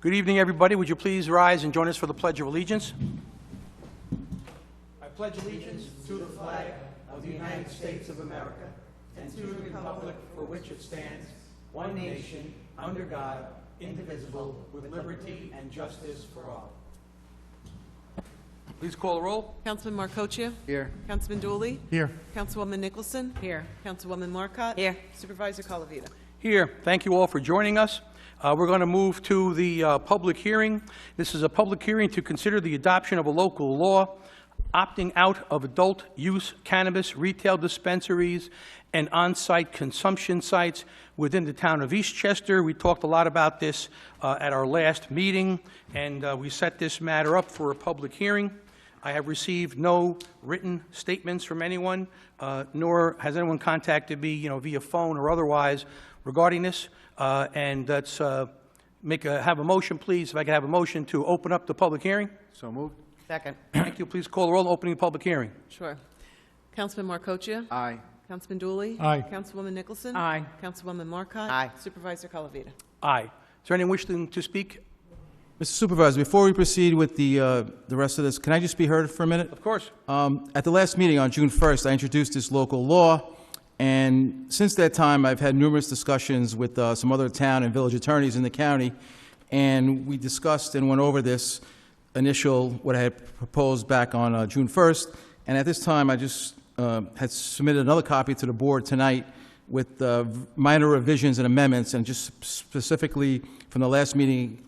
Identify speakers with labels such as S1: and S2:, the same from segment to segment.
S1: Good evening, everybody. Would you please rise and join us for the Pledge of Allegiance? I pledge allegiance to the flag of the United States of America and to the republic for which it stands, one nation, under God, indivisible, with liberty and justice for all. Please call the roll.
S2: Councilman Marcocchia?
S3: Here.
S2: Councilman Dooley?
S3: Here.
S2: Councilwoman Nicholson? Here. Councilwoman Marcotte?
S4: Here.
S2: Supervisor Colavita?
S1: Here. Thank you all for joining us. We're going to move to the public hearing. This is a public hearing to consider the adoption of a local law opting out of adult use cannabis retail dispensaries and on-site consumption sites within the town of Eastchester. We talked a lot about this at our last meeting, and we set this matter up for a public hearing. I have received no written statements from anyone, nor has anyone contacted me, via phone or otherwise regarding this. And let's have a motion, please. If I could have a motion to open up the public hearing.
S3: So moved.
S4: Second.
S1: Thank you. Please call the roll. Opening the public hearing.
S2: Sure. Councilman Marcocchia?
S3: Aye.
S2: Councilman Dooley?
S3: Aye.
S2: Councilwoman Nicholson?
S4: Aye.
S2: Councilwoman Marcotte?
S4: Aye.
S2: Supervisor Colavita?
S1: Aye. Is there anyone wishing to speak?
S5: Mr. Supervisor, before we proceed with the rest of this, can I just be heard for a minute?
S1: Of course.
S5: At the last meeting on June 1st, I introduced this local law, and since that time, I've had numerous discussions with some other town and village attorneys in the county, and we discussed and went over this what I had proposed back on June 1st, and at this time, I just had submitted another copy to the board tonight with minor revisions and amendments, and just specifically from the last meeting,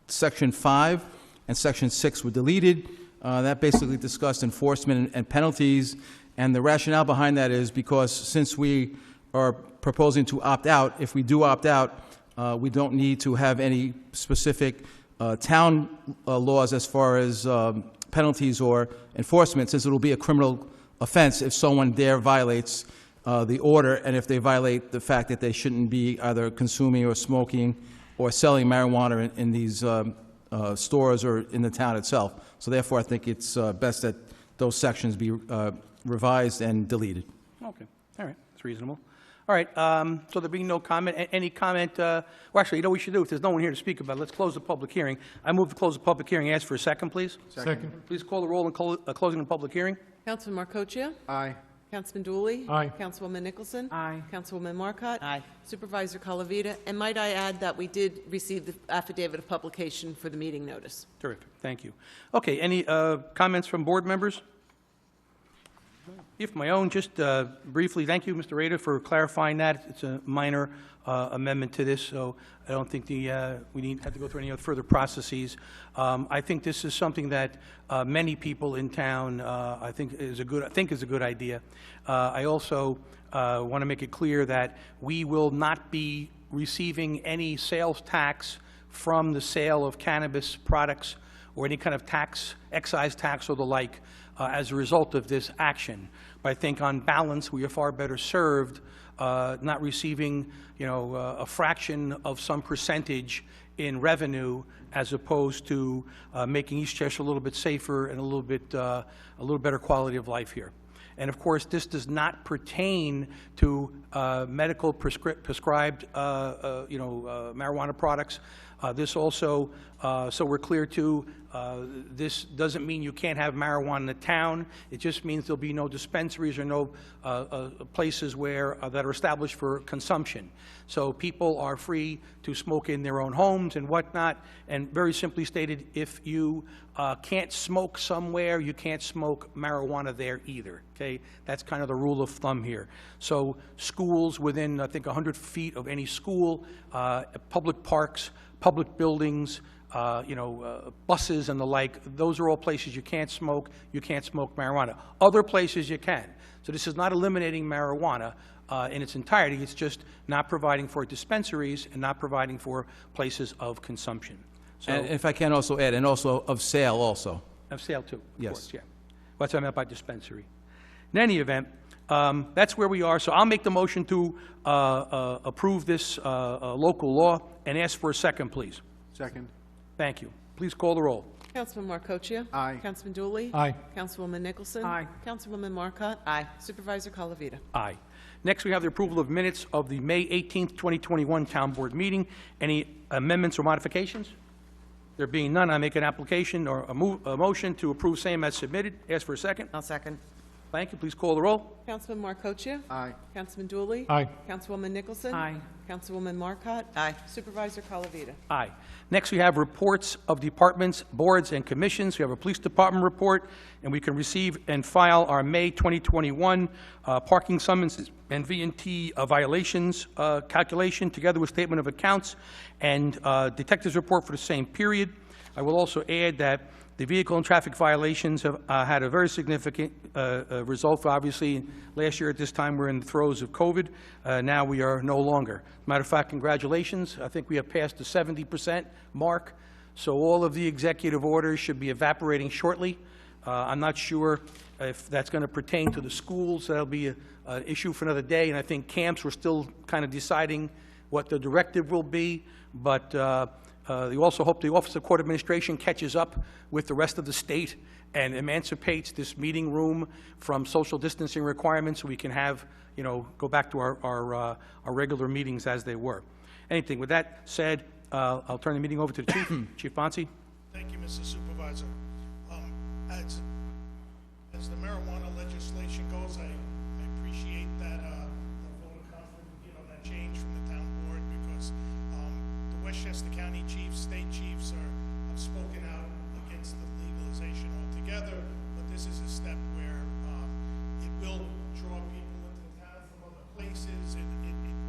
S5: Section 5 and Section 6 were deleted. That basically discussed enforcement and penalties, and the rationale behind that is because since we are proposing to opt out, if we do opt out, we don't need to have any specific town laws as far as penalties or enforcement, since it will be a criminal offense if someone there violates the order, and if they violate the fact that they shouldn't be either consuming or smoking or selling marijuana in these stores or in the town itself. So therefore, I think it's best that those sections be revised and deleted.
S1: Okay. All right. That's reasonable. All right. So there being no comment, any comment? Well, actually, what we should do, if there's no one here to speak about it, let's close the public hearing. I move to close the public hearing. Ask for a second, please.
S3: Second.
S1: Please call the roll in closing the public hearing.
S2: Councilman Marcocchia?
S3: Aye.
S2: Councilman Dooley?
S3: Aye.
S2: Councilwoman Nicholson?
S4: Aye.
S2: Councilwoman Marcotte?
S4: Aye.
S2: Supervisor Colavita? And might I add that we did receive the affidavit of publication for the meeting notice.
S1: Terrific. Thank you. Okay. Any comments from board members? If my own, just briefly, thank you, Mr. Rader, for clarifying that. It's a minor amendment to this, so I don't think we have to go through any other further processes. I think this is something that many people in town I think is a good idea. I also want to make it clear that we will not be receiving any sales tax from the sale of cannabis products or any kind of tax, excise tax or the like, as a result of this action. But I think on balance, we are far better served not receiving, a fraction of some percentage in revenue, as opposed to making Eastchester a little bit safer and a little better quality of life here. And of course, this does not pertain to medical prescribed, marijuana products. This also, so we're clear too, this doesn't mean you can't have marijuana in the town. It just means there'll be no dispensaries or no places where that are established for consumption. So people are free to smoke in their own homes and whatnot. And very simply stated, if you can't smoke somewhere, you can't smoke marijuana there either. Okay, that's kind of the rule of thumb here. So schools within, I think, 100 feet of any school, public parks, public buildings, buses and the like, those are all places you can't smoke. You can't smoke marijuana. Other places you can. So this is not eliminating marijuana in its entirety. It's just not providing for dispensaries and not providing for places of consumption. So,
S5: And if I can also add, and also of sale also.
S1: of sale too, of
S5: Yes.
S1: course, yeah. That's what I meant by dispensary. In any event, that's where we are. So I'll make the motion to approve this local law and ask for a second, please.
S3: Second.
S1: Thank you. Please call the roll.
S2: Councilman Marcocchia?
S3: Aye.
S2: Councilman Dooley?
S3: Aye.
S2: Councilwoman Nicholson?
S4: Aye.
S2: Councilwoman Marcotte?
S4: Aye.
S2: Supervisor Colavita?
S1: Aye. Next, we have the approval of minutes of the May 18th, 2021 Town Board meeting. Any amendments or modifications? There being none, I make an application or a motion to approve same as submitted. Ask for a second.
S3: I'll second.
S1: Thank you. Please call the roll.
S2: Councilman Marcocchio?
S3: Aye.
S2: Councilman Dooley?
S4: Aye.
S2: Councilwoman Nicholson?
S3: Aye.
S2: Councilwoman Marcotte?
S3: Aye.
S2: Supervisor Colavita?
S1: Aye. Next, we have reports of departments, boards, and commissions. We have a police department report, and we can receive and file our May 2021 parking summonses and V&T violations calculation, together with statement of accounts and detective's report for the same period. I will also add that the vehicle and traffic violations have had a very significant result. Obviously, last year at this time, we're in the throes of COVID. Now we are no longer. Matter of fact, congratulations. I think we have passed the 70% mark. So all of the executive orders should be evaporating shortly. I'm not sure if that's going to pertain to the schools. That'll be an issue for another day. And I think camps, we're still kind of deciding what the directive will be. But we also hope the Office of Court Administration catches up with the rest of the state and emancipates this meeting room from social distancing requirements so we can have, go back to our regular meetings as they were. Anything. With that said, I'll turn the meeting over to the Chief. Chief Bonsi.
S6: Thank you, Mr. Supervisor. As the marijuana legislation goes, I appreciate that the vote of confidence, that change from the town board, because the Westchester County chiefs, state chiefs have spoken out against the legalization altogether, but this is a step where it will draw people into town from other places. It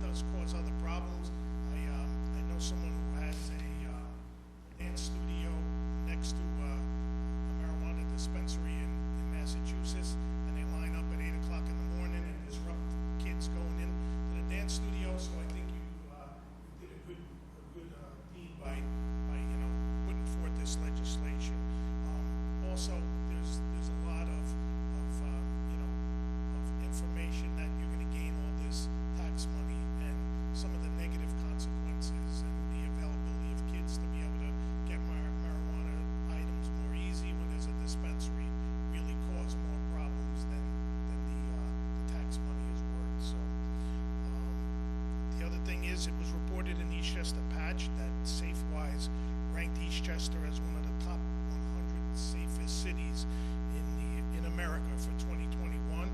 S6: does cause other problems. I know someone who has a dance studio next to a marijuana dispensary in Massachusetts, and they line up at 8 o'clock in the morning and disrupt kids going in to the dance studio. So I think you did a good deed by putting forth this legislation. Also, there's a lot of information that you're going to gain all this tax money and some of the negative consequences and the availability of kids to be able to get marijuana items more easy when there's a dispensary really cause more problems than the tax money is worth. So the other thing is, it was reported in Eastchester Patch that SafeWise ranked Eastchester as one of the top 100 safest cities in America for 2021.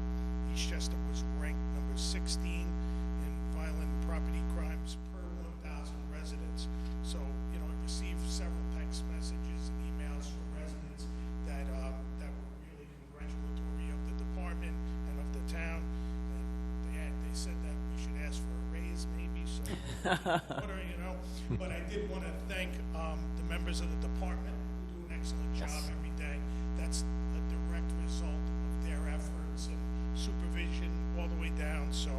S6: Eastchester was ranked number 16 in violent property crimes per 1,000 residents. So, I received several text messages and emails from residents that were really congratulatory of the department and of the town. And they said that we should ask for a raise, maybe. So, But I did want to thank the members of the department who do an excellent job every day. That's a direct result of their efforts and supervision all the way down. So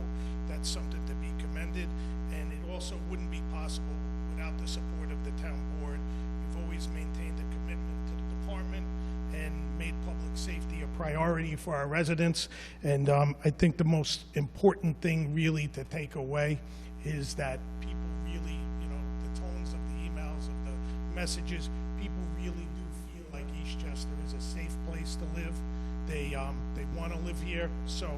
S6: that's something to be commended. And it also wouldn't be possible without the support of the town board. We've always maintained a commitment to the department and made public safety a priority for our residents. And I think the most important thing really to take away is that people really, the tones of the emails, of the messages, people really do feel like Eastchester is a safe place to live. They want to live here, so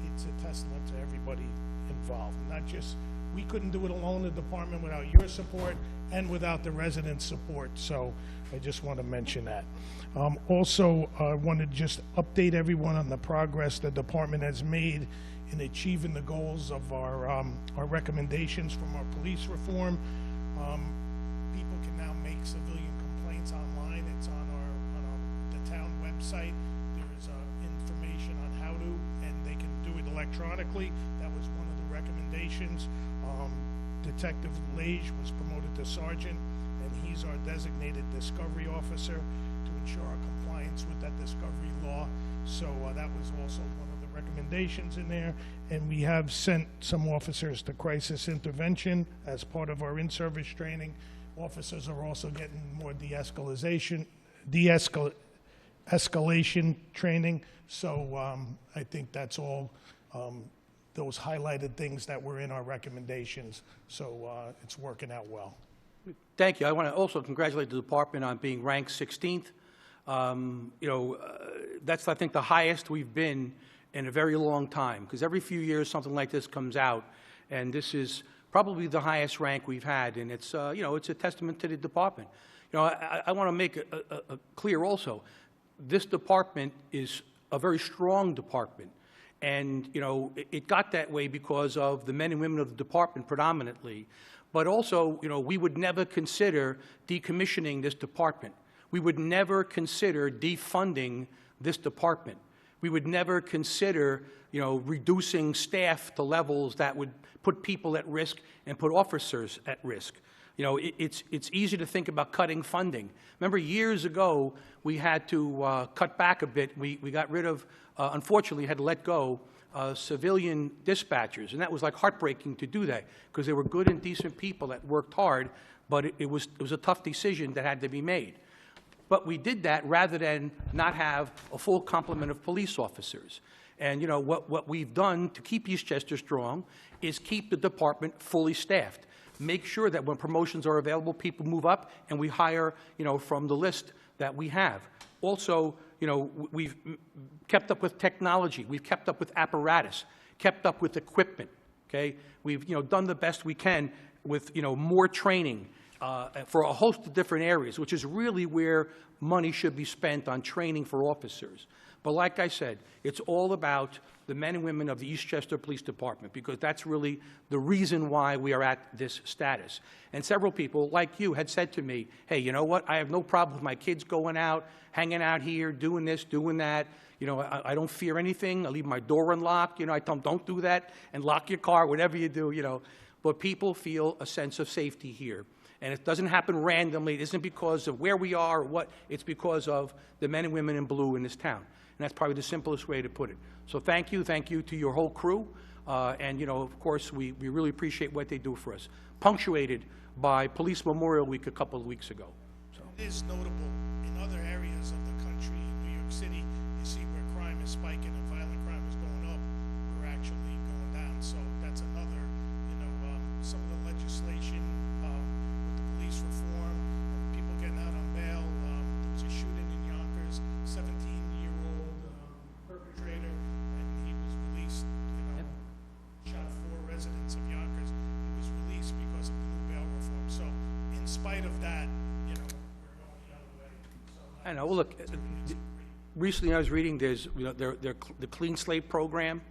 S6: it's a testament to everybody involved. Not just, we couldn't do it alone, the department, without your support and without the residents' support. So I just want to mention that. Also, I want to just update everyone on the progress the department has made in achieving the goals of our recommendations from our police reform. People can now make civilian complaints online. It's on the town website. There is information on how to, and they can do it electronically. That was one of the recommendations. Detective Lage was promoted to sergeant, and he's our designated discovery officer to ensure our compliance with that discovery law. So that was also one of the recommendations in there. And we have sent some officers to crisis intervention as part of our in-service training. Officers are also getting more de-escalation training. So I think that's all those highlighted things that were in our recommendations. So it's working out well.
S1: Thank you. I want to also congratulate the department on being ranked 16th. That's, I think, the highest we've been in a very long time, because every few years something like this comes out, and this is probably the highest rank we've had, and it's, you know, it's a testament to the department. You know, I want to make a clear also, this department is a very strong department. And, you know, it got that way because of the men and women of the department predominantly. But also, you know, we would never consider decommissioning this department. We would never consider defunding this department. We would never consider, you know, reducing staff to levels that would put people at risk and put officers at risk. You know, it's easy to think about cutting funding. Remember, years ago, we had to cut back a bit. We got rid of, unfortunately, had to let go civilian dispatchers, and that was like heartbreaking to do that because they were good and decent people that worked hard, but it was a tough decision that had to be made. But we did that rather than not have a full complement of police officers. And, you know, what we've done to keep Eastchester strong is keep the department fully staffed. Make sure that when promotions are available, people move up, and we hire, you know, from the list that we have. Also, you know, we've kept up with technology. We've kept up with apparatus, kept up with equipment, okay? We've, you know, done the best we can with, you know, more training for a host of different areas, which is really where money should be spent on training for officers. But like I said, it's all about the men and women of the Eastchester Police Department, because that's really the reason why we are at this status. And several people, like you, had said to me, hey, you know what, I have no problem with my kids going out, hanging out here, doing this, doing that. You know, I don't fear anything. I leave my door unlocked. You know, I tell them, don't do that, and lock your car, whatever you do, you know. But people feel a sense of safety here. And it doesn't happen randomly. It isn't because of where we are or what. It's because of the men and women in blue in this town. And that's probably the simplest way to put it. So thank you to your whole crew. And, you know, of course, we really appreciate what they do for us. Punctuated by Police Memorial Week a couple of weeks ago. So.
S6: It is notable in other areas of the country, in New York City, you see where crime is spiking and violent crime is going up, we're actually going down. So that's another, you know, some of the legislation with the police reform, people getting out on bail. There was a shooting in Yonkers, 17-year-old perpetrator, and he was released, you know, shot 4 residents of Yonkers. He was released because of the new bail reform. So in spite of that, you know, we're going the other way. So
S1: I know. Well, look, recently I was reading there's, you know, the Clean Slate program.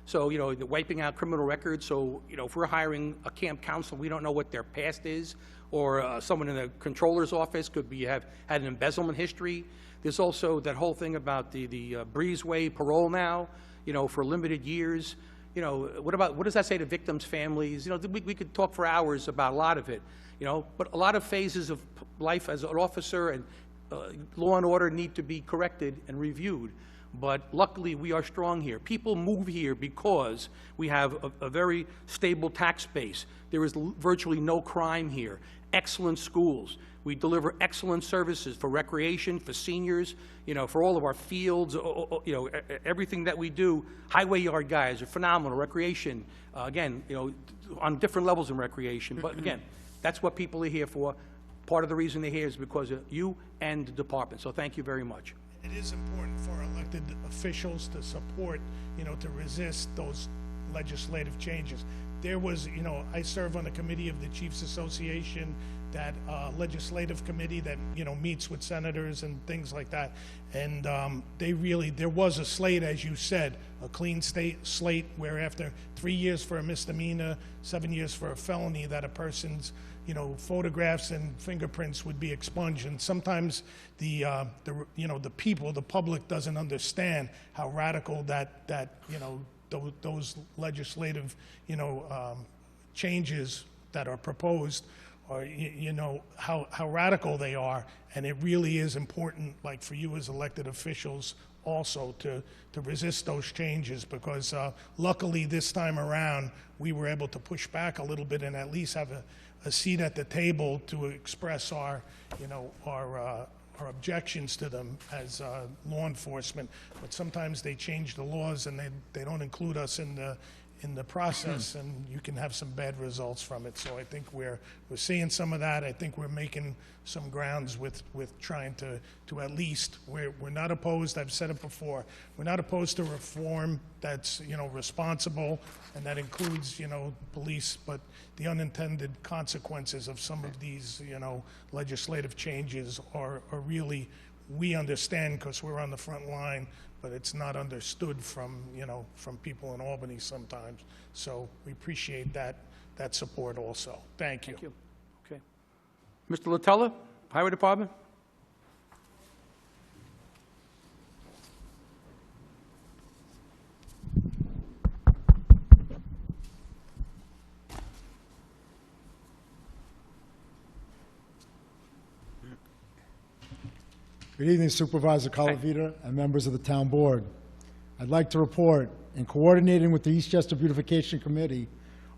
S1: So, you know, the wiping out criminal records. So, you know, if we're hiring a camp counselor, we don't know what their past is, or someone in the controller's office could be had an embezzlement history. There's also that whole thing about the breezeway parole now, you know, for limited years. You know, what does that say to victims' families? You know, we could talk for hours about a lot of it, you know, but a lot of phases of life as an officer and law and order need to be corrected and reviewed. But luckily, we are strong here. People move here because we have a very stable tax base. There is virtually no crime here. Excellent schools. We deliver excellent services for recreation, for seniors, you know, for all of our fields, you know, everything that we do. Highway yard guys are phenomenal. Recreation, again, you know, on different levels in recreation. But again, that's what people are here for. Part of the reason they're here is because of you and the department. So thank you very much.
S6: it is important for elected officials to support, to resist those legislative changes. There was, I serve on the committee of the Chiefs Association, that legislative committee that, meets with senators and things like that. And there was a slate, as you said, a clean slate where after 3 years for a misdemeanor, 7 years for a felony, that a person's, photographs and fingerprints would be expunged. And sometimes the people, the public doesn't understand how radical those legislative, changes that are proposed, or how radical they are. And it really is important, like for you as elected officials also, to resist those changes, because luckily this time around we were able to push back a little bit and at least have a seat at the table to express our objections to them as law enforcement. But sometimes they change the laws and they don't include us in in the process, and you can have some bad results from it. So I think we're seeing some of that. I think we're making some grounds with trying to at least, we're not opposed, I've said it before, we're not opposed to reform that's, responsible, and that includes, police, but the unintended consequences of some of these, legislative changes are really, we understand because we're on the front line, but it's not understood from, from people in Albany sometimes. So we appreciate that support also. Thank you.
S1: Thank you. Okay. Mr. Latella, Highway Department?
S3: Good evening, Supervisor Calavita and members of the Town Board. I'd like to report, in coordinating with the Eastchester Beautification Committee,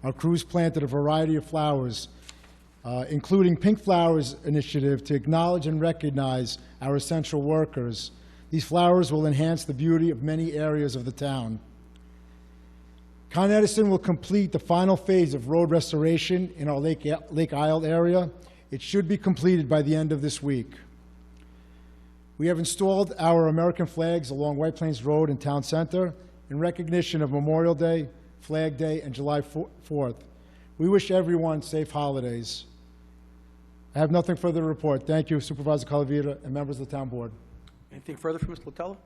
S3: our crews planted a variety of flowers, including Pink Flowers Initiative to acknowledge and recognize our essential workers. These flowers will enhance the beauty of many areas of the town. Con Edison will complete the final phase of road restoration in our Lake Isle area. It should be completed by the end of this week. We have installed our American flags along White Plains Road in Town Center in recognition of Memorial Day, Flag Day, and July 4th. We wish everyone safe holidays. I have nothing further to report. Thank you, Supervisor Calavita and members of the Town Board.
S1: Anything further from Mr. Latella?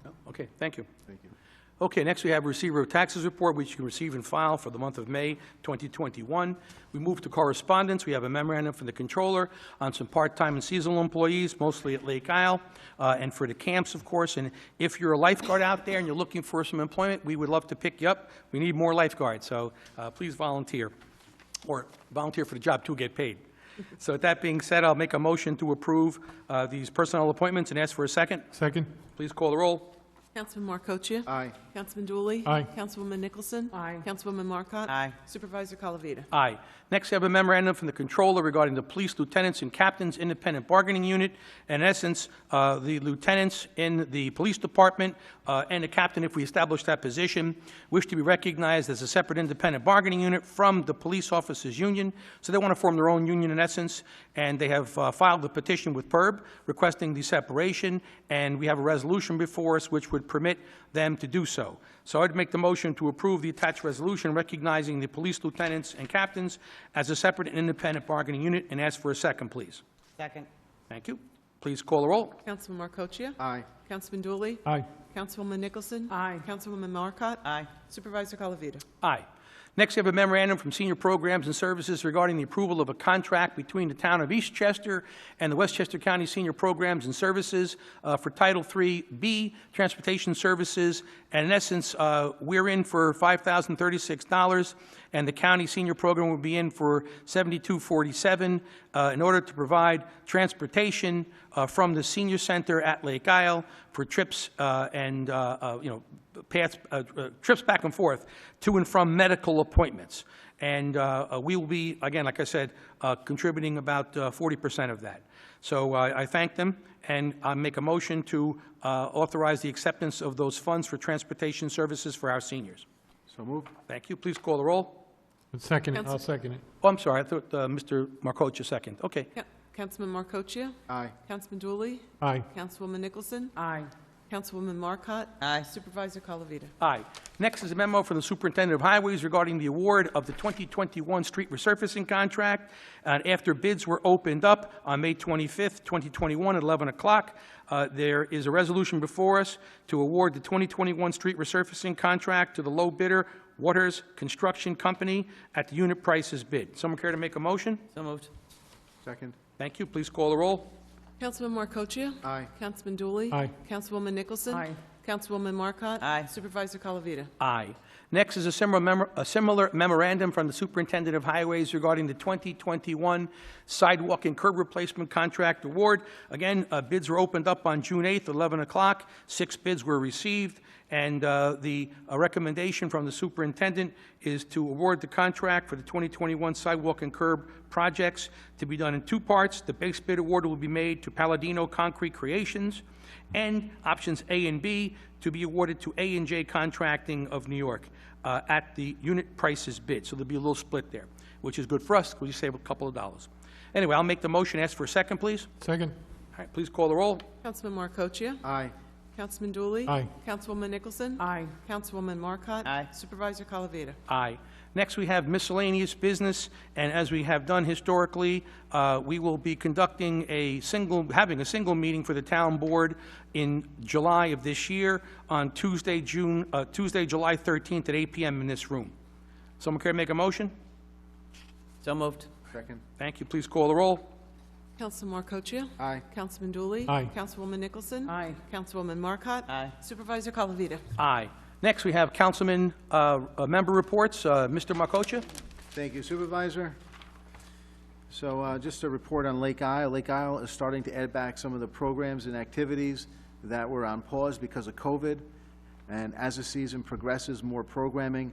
S1: No? Okay, thank you. Thank you. Okay, next we have receiver of taxes report, which you can receive and file for the month of May 2021. We move to correspondence. We have a memorandum from the controller on some part-time and seasonal employees, mostly at Lake Isle, and for the camps, of course. And if you're a lifeguard out there and you're looking for some employment, we would love to pick you up. We need more lifeguards, so please volunteer, or volunteer for the job to get paid. So with that being said, I'll make a motion to approve these personnel appointments and ask for a second.
S4: Second.
S1: Please call the roll.
S2: Councilman Marcoccia?
S4: Aye.
S2: Councilman Dooley?
S4: Aye.
S2: Councilwoman Nicholson?
S7: Aye.
S2: Councilwoman Marcotte?
S7: Aye.
S2: Supervisor Calavita?
S1: Aye. Next, we have a memorandum from the controller regarding the police lieutenants and captains independent bargaining unit. In essence, the lieutenants in the police department and the captain, if we establish that position, wish to be recognized as a separate independent bargaining unit from the police officers union. So they want to form their own union in essence, and they have filed a petition with PERB requesting the separation, and we have a resolution before us which would permit them to do so. So I'd make the motion to approve the attached resolution recognizing the police lieutenants and captains as a separate and independent bargaining unit, and ask for a second, please.
S7: Second.
S1: Thank you. Please call the roll.
S2: Councilman Marcoccia?
S4: Aye.
S2: Councilman Dooley?
S4: Aye.
S2: Councilwoman Nicholson?
S7: Aye.
S2: Councilwoman Marcotte?
S7: Aye.
S2: Supervisor Calavita?
S1: Aye. Next, we have a memorandum from Senior Programs and Services regarding the approval of a contract between the town of Eastchester and the Westchester County Senior Programs and Services for Title III-B Transportation Services. And in essence, we're in for $5,036, and the county senior program will be in for $7,247 in order to provide transportation from the senior center at Lake Isle for trips and trips back and forth to and from medical appointments. And we will be, again, like I said, contributing about 40% of that. So I thank them, and I make a motion to authorize the acceptance of those funds for transportation services for our seniors.
S4: So moved.
S1: Thank you. Please call the roll.
S4: Second it. I'll second it.
S1: Oh, I'm sorry. I thought Mr. Marcoccia second. Okay.
S2: Councilman Marcoccia?
S4: Aye.
S2: Councilman Dooley?
S4: Aye.
S2: Councilwoman Nicholson?
S7: Aye.
S2: Councilwoman Marcotte?
S7: Aye.
S2: Supervisor Calavita?
S1: Aye. Next is a memo from the Superintendent of Highways regarding the award of the 2021 street resurfacing contract. After bids were opened up on May 25th, 2021 at 11 o'clock, there is a resolution before us to award the 2021 street resurfacing contract to the low bidder, Waters Construction Company, at the unit price as bid. Someone care to make a motion?
S7: So moved.
S4: Second.
S1: Thank you. Please call the roll.
S2: Councilman Marcoccia?
S4: Aye.
S2: Councilman Dooley?
S4: Aye.
S2: Councilwoman Nicholson?
S7: Aye.
S2: Councilwoman Marcotte?
S7: Aye.
S2: Supervisor Calavita?
S1: Aye. Next is a similar memorandum from the Superintendent of Highways regarding the 2021 sidewalk and curb replacement contract award. Again, bids were opened up on June 8th, 11 o'clock. 6 bids were received, And the recommendation from the superintendent is to award the contract for the 2021 sidewalk and curb projects to be done in 2 parts. The base bid award will be made to Palladino Concrete Creations, and options A and B to be awarded to A&J Contracting of New York at the unit prices bid. So there'll be a little split there, which is good for us because we save a couple of dollars. Anyway, I'll make the motion. Ask for a second, please.
S4: Second.
S1: All right, please call the roll.
S2: Councilman Marcoccia?
S4: Aye.
S2: Councilman Dooley?
S4: Aye.
S2: Councilwoman Nicholson?
S7: Aye.
S2: Councilwoman Marcotte?
S7: Aye.
S2: Supervisor Calavita?
S1: Aye. Next, we have miscellaneous business, and as we have done historically, we will be conducting having a single meeting for the town board in July of this year on Tuesday, July 13th at 8 p.m. in this room. Someone care to make a motion?
S7: So moved.
S4: Second.
S1: Thank you. Please call the roll.
S2: Councilman Marcoccia?
S4: Aye.
S2: Councilman Dooley?
S4: Aye.
S2: Councilwoman Nicholson?
S7: Aye.
S2: Councilwoman Marcotte?
S7: Aye.
S2: Supervisor Calavita?
S1: Aye. Next, we have councilman member reports. Mr. Marcoccia?
S8: Thank you, Supervisor. So just a report on Lake Isle. Lake Isle is starting to add back some of the programs and activities that were on pause because of COVID. And as the season progresses, more programming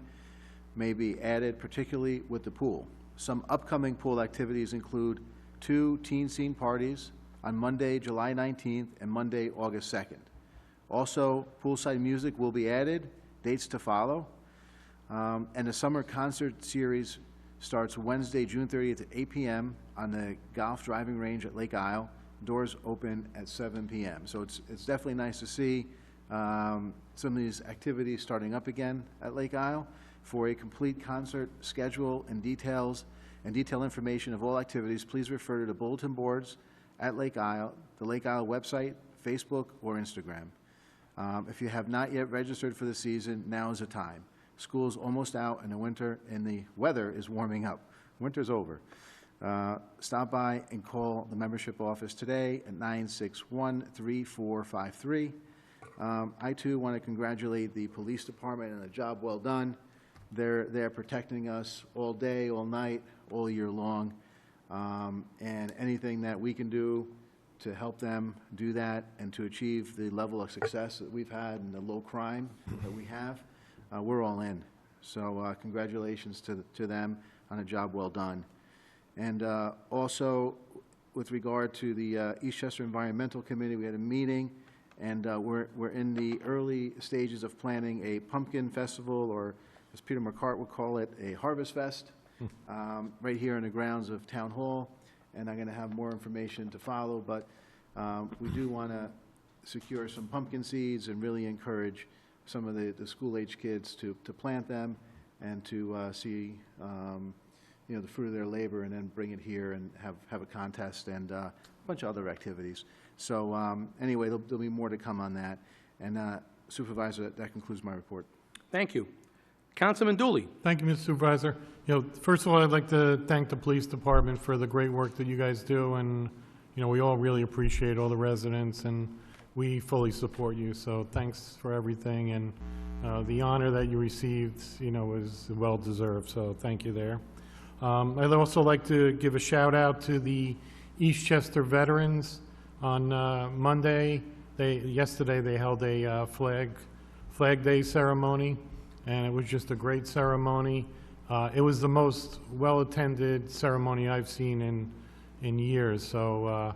S8: may be added, particularly with the pool. Some upcoming pool activities include 2 teen scene parties on Monday, July 19th, and Monday, August 2nd. Also, poolside music will be added, dates to follow. And the summer concert series starts Wednesday, June 30th at 8 p.m. on the golf driving range at Lake Isle. Doors open at 7 p.m. So it's definitely nice to see some of these activities starting up again at Lake Isle. For a complete concert schedule and detailed information of all activities, please refer to the bulletin boards at Lake Isle, the Lake Isle website, Facebook, or Instagram. If you have not yet registered for the season, now is the time. School is almost out and the weather is warming up. Winter's over. Stop by and call the membership office today at 961-3453. I too want to congratulate the police department on a job well done. They're protecting us all day, all night, all year long, and anything that we can do to help them do that and to achieve the level of success that we've had and the low crime that we have, we're all in. So congratulations to them on a job well done. And also, with regard to the Eastchester Environmental Committee, we had a meeting, and we're in the early stages of planning a pumpkin festival, or as Peter McCart would call it, a harvest fest, right here in the grounds of Town Hall. And I'm going to have more information to follow, but we do want to secure some pumpkin seeds and really encourage some of the school-age kids to plant them and to see the fruit of their labor, and then bring it here and have a contest and a bunch of other activities. So anyway, there'll be more to come on that. And Supervisor, that concludes my report.
S1: Thank you. Councilman Dooley?
S4: Thank you, Mr. Supervisor. First of all, I'd like to thank the police department for the great work that you guys do, and, we all really appreciate all the residents, and we fully support you, so thanks for everything, and the honor that you received, was well-deserved, so thank you there. I'd also like to give a shout-out to the Eastchester Veterans. On Monday, yesterday, they held a Flag Day ceremony, and it was just a great ceremony. It was the most well-attended ceremony I've seen in years, so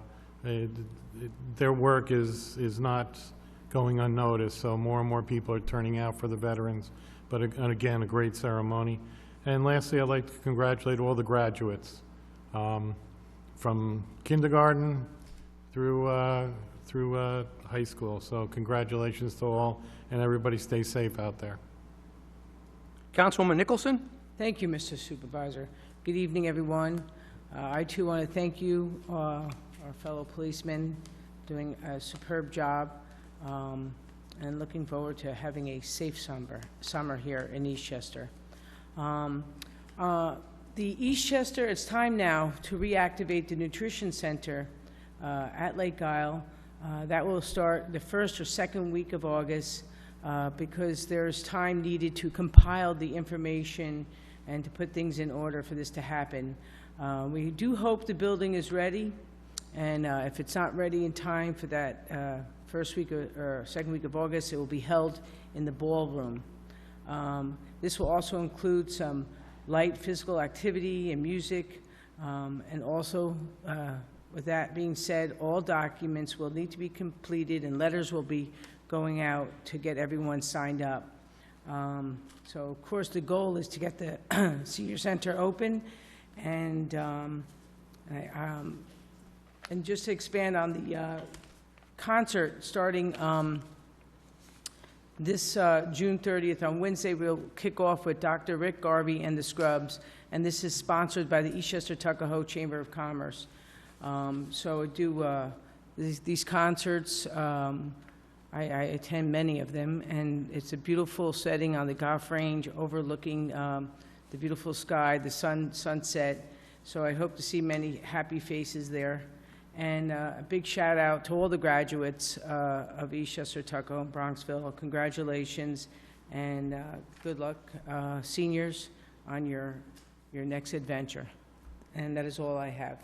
S4: their work is not going unnoticed, so more and more people are turning out for the veterans. But again, a great ceremony. And lastly, I'd like to congratulate all the graduates from kindergarten through high school. So congratulations to all, and everybody stay safe out there.
S1: Councilwoman Nicholson?
S7: Thank you, Mr. Supervisor. Good evening, everyone. I too want to thank you, our fellow policemen, doing a superb job, and looking forward to having a safe summer here in Eastchester. The Eastchester, it's time now to reactivate the nutrition center at Lake Isle. That will start the first or second week of August, because there's time needed to compile the information and to put things in order for this to happen. We do hope the building is ready, and if it's not ready in time for that second week of August. It will be held in the ballroom. This will also include some light physical activity and music, and also, with that being said, all documents will need to be completed and letters will be going out to get everyone signed up. So, of course, the goal is to get the senior center open, and just to expand on the concert starting this June 30th, on Wednesday, we'll kick off with Dr. Rick Garvey and the Scrubs, and this is sponsored by the Eastchester Tuckahoe Chamber of Commerce. So I do these concerts. I attend many of them, and it's a beautiful setting on the Golf Range overlooking the beautiful sky, the sunset. So I hope to see many happy faces there. And a big shout out to all the graduates of Eastchester, Tuckahoe, and Bronxville. Congratulations and good luck, seniors, on your next adventure. And that is all I have.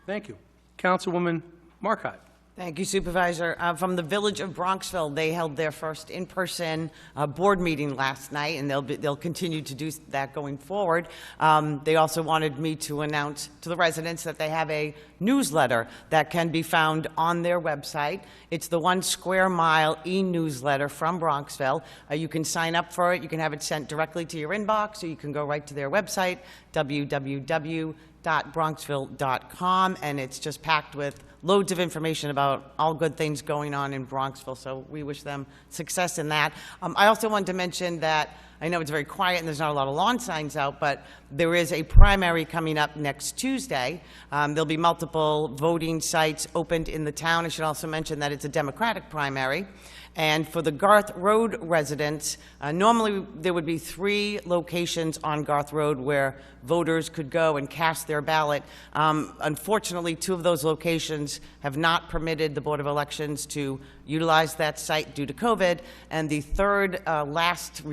S1: Thank you. Councilwoman Marcotte.
S9: Thank you, Supervisor. From the Village of Bronxville, they held their first in-person board meeting last night, and they'll continue to do that going forward. They also wanted me to announce to the residents that they have a newsletter that can be found on their website. It's the 1 Square Mile e-newsletter from Bronxville. You can sign up for it. You can have it sent directly to your inbox, or you can go right to their website, www.bronxville.com, and it's just packed with loads of information about all good things going on in Bronxville, so we wish them success in that. I also wanted to mention that I know it's very quiet and there's not a lot of lawn signs out, but there is a primary coming up next Tuesday. There'll be multiple voting sites opened in the town. I should also mention that it's a Democratic primary. And for the Garth Road residents, normally there would be 3 locations on Garth Road where voters could go and cast their ballot. Unfortunately, 2 of those locations have not permitted the Board of Elections to utilize that site due to COVID, and the third last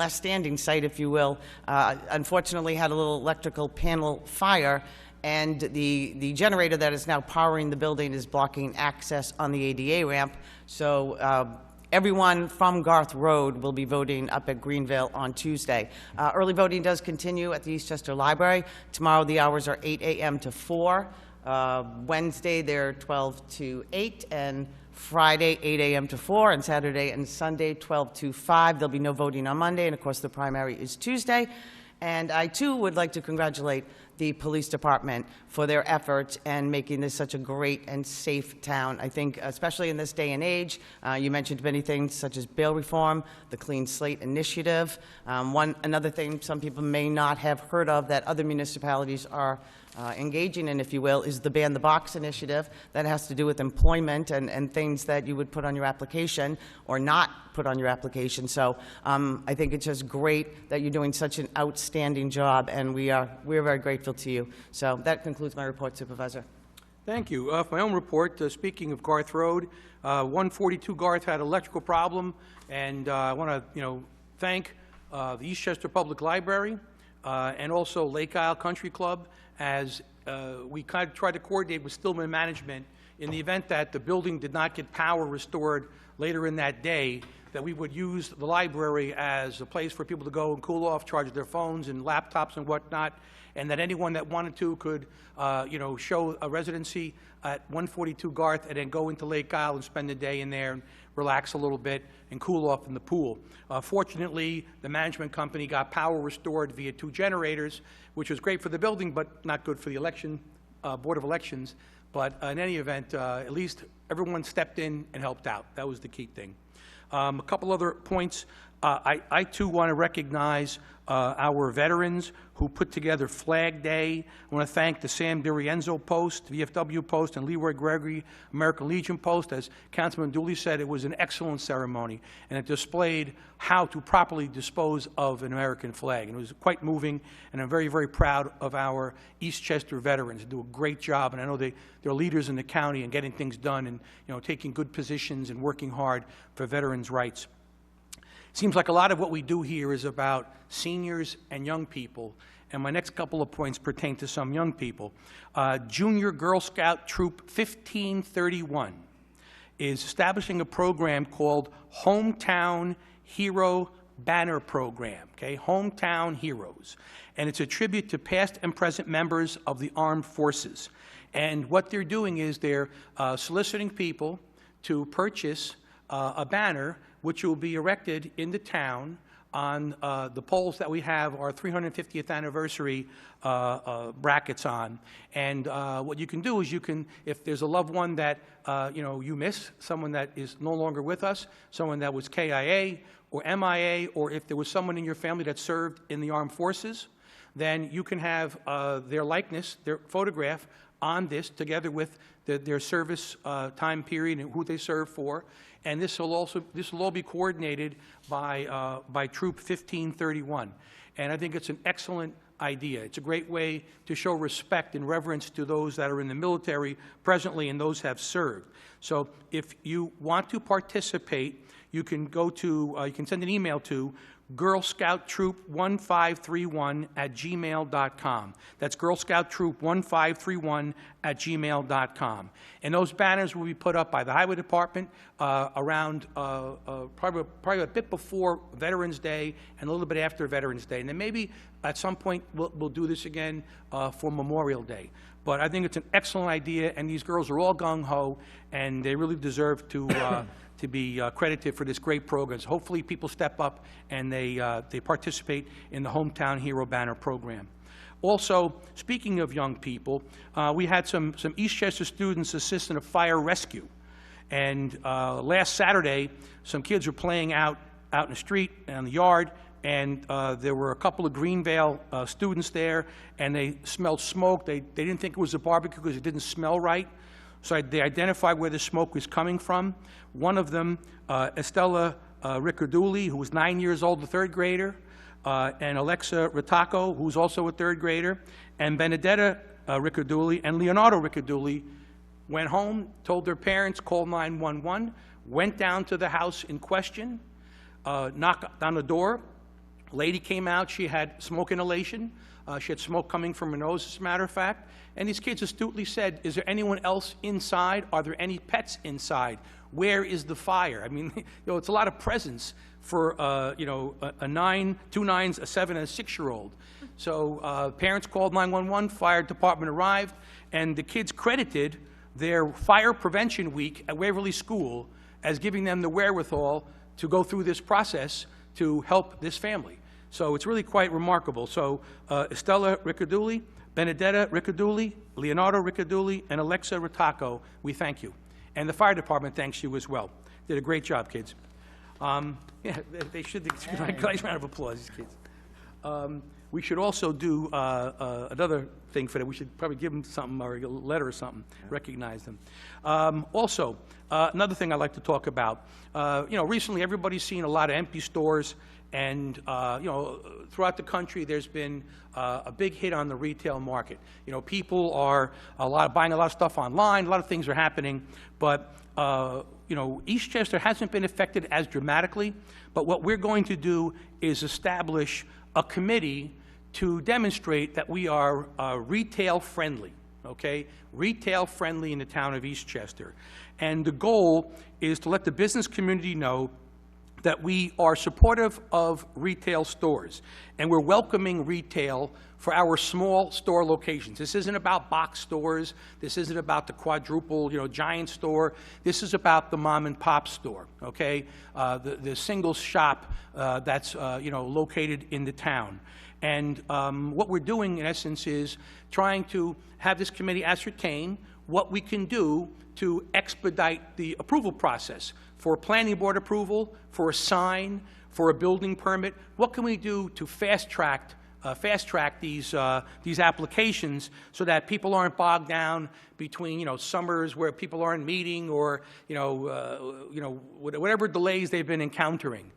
S9: standing site, if you will, unfortunately had a little electrical panel fire, and the generator that is now powering the building is blocking access on the ADA ramp. So everyone from Garth Road will be voting up at Greenville on Tuesday. Early voting does continue at the Eastchester Library. Tomorrow the hours are 8 a.m. to 4. Wednesday they're 12 to 8, and Friday 8 a.m. to 4, and Saturday and Sunday 12 to 5. There'll be no voting on Monday, and of course the primary is Tuesday. And I too would like to congratulate the police department for their efforts and making this such a great and safe town. I think, especially in this day and age, you mentioned many things such as bail reform, the Clean Slate Initiative. Another thing some people may not have heard of that other municipalities are engaging in, if you will, is the Ban the Box initiative. That has to do with employment and things that you would put on your application or not put on your application. So I think it's just great that you're doing such an outstanding job, and we're very grateful to you. So that concludes my report, Supervisor.
S1: Thank you. For my own report, speaking of Garth Road, 142 Garth had an electrical problem, and I want to, thank the Eastchester Public Library and also Lake Isle Country Club, as we kind of tried to coordinate with Stillman Management in the event that the building did not get power restored later in that day, that we would use the library as a place for people to go and cool off, charge their phones and laptops and whatnot, and that anyone that wanted to could, show a residency at 142 Garth and then go into Lake Isle and spend the day in there and relax a little bit and cool off in the pool. Fortunately, the management company got power restored via 2 generators, which was great for the building, but not good for the election, Board of Elections. But in any event, at least everyone stepped in and helped out. That was the key thing. A couple other points. I too want to recognize our veterans who put together Flag Day. I want to thank the Sam DiRienzo Post, VFW Post, and Leroy Gregory American Legion Post. As Councilman Dooley said, it was an excellent ceremony, and it displayed how to properly dispose of an American flag. And it was quite moving, and I'm very, very proud of our Eastchester veterans. They do a great job, and I know they're leaders in the county in getting things done and taking good positions and working hard for veterans' rights. Seems like a lot of what we do here is about seniors and young people, and my next couple of points pertain to some young people. Junior Girl Scout Troop 1531 is establishing a program called Hometown Hero Banner Program, okay? Hometown Heroes. And it's a tribute to past and present members of the armed forces. And what they're doing is they're soliciting people to purchase a banner which will be erected in the town on the poles that we have our 350th anniversary brackets on. And what you can do is you can, if there's a loved one that you miss, someone that is no longer with us, someone that was KIA or MIA, or if there was someone in your family that served in the armed forces, then you can have their likeness, their photograph on this, together with their service time period and who they served for. And this will all be coordinated by Troop 1531. And I think it's an excellent idea. It's a great way to show respect and reverence to those that are in the military presently and those have served. So if you want to participate, you can go to, you can send an email to girlscouttroop1531@gmail.com. That's girlscouttroop1531@gmail.com. And those banners will be put up by the Highway Department around probably a bit before Veterans Day and a little bit after Veterans Day. And then maybe at some point we'll do this again for Memorial Day. But I think it's an excellent idea, and these girls are all gung-ho, and they really deserve to to be credited for this great program. So hopefully people step up and they participate in the Hometown Hero Banner program. Also, speaking of young people, we had some Eastchester students assist in a fire rescue. And last Saturday, some kids were playing out in the street and in the yard, and there were a couple of Greenvale students there, and they smelled smoke. They didn't think it was a barbecue because it didn't smell right. So they identified where the smoke was coming from. One of them, Estella Riccardulli, who was 9 years old, a third grader, and Alexa Ritacco, who's also a third grader, and Benedetta Riccardulli and Leonardo Riccardulli went home, told their parents, called 911, went down to the house in question, knocked on the door. A lady came out. She had smoke inhalation. She had smoke coming from her nose, as a matter of fact. And these kids astutely said, is there anyone else inside? Are there any pets inside? Where is the fire? I mean, it's a lot of presents for, a 9, 2 9s, a 7, and a 6-year-old. So parents called 911, fire department arrived, and the kids credited their fire prevention week at Waverly School as giving them the wherewithal to go through this process to help this family. So it's really quite remarkable. So Estella Riccardulli, Benedetta Riccardulli, Leonardo Riccardulli, and Alexa Ritacco, we thank you. And the fire department thanks you as well. Did a great job, kids. Yeah, they should. Nice round of applause, these kids. We should also do another thing for them. We should probably give them something, or a letter or something, recognize them. Also, another thing I'd like to talk about. Recently everybody's seen a lot of empty stores, and throughout the country there's been a big hit on the retail market. People are buying a lot of stuff online. A lot of things are happening, but Eastchester hasn't been affected as dramatically. But what we're going to do is establish a committee to demonstrate that we are retail friendly, okay? Retail friendly in the town of Eastchester. And the goal is to let the business community know that we are supportive of retail stores, and we're welcoming retail for our small store locations. This isn't about box stores. This isn't about the quadruple, giant store. This is about the mom and pop store, okay? The single shop that's, located in the town. And what we're doing, in essence, is trying to have this committee ascertain what we can do to expedite the approval process for planning board approval, for a sign, for a building permit. What can we do to fast-track these applications so that people aren't bogged down between summers where people aren't meeting, or whatever delays they've been encountering.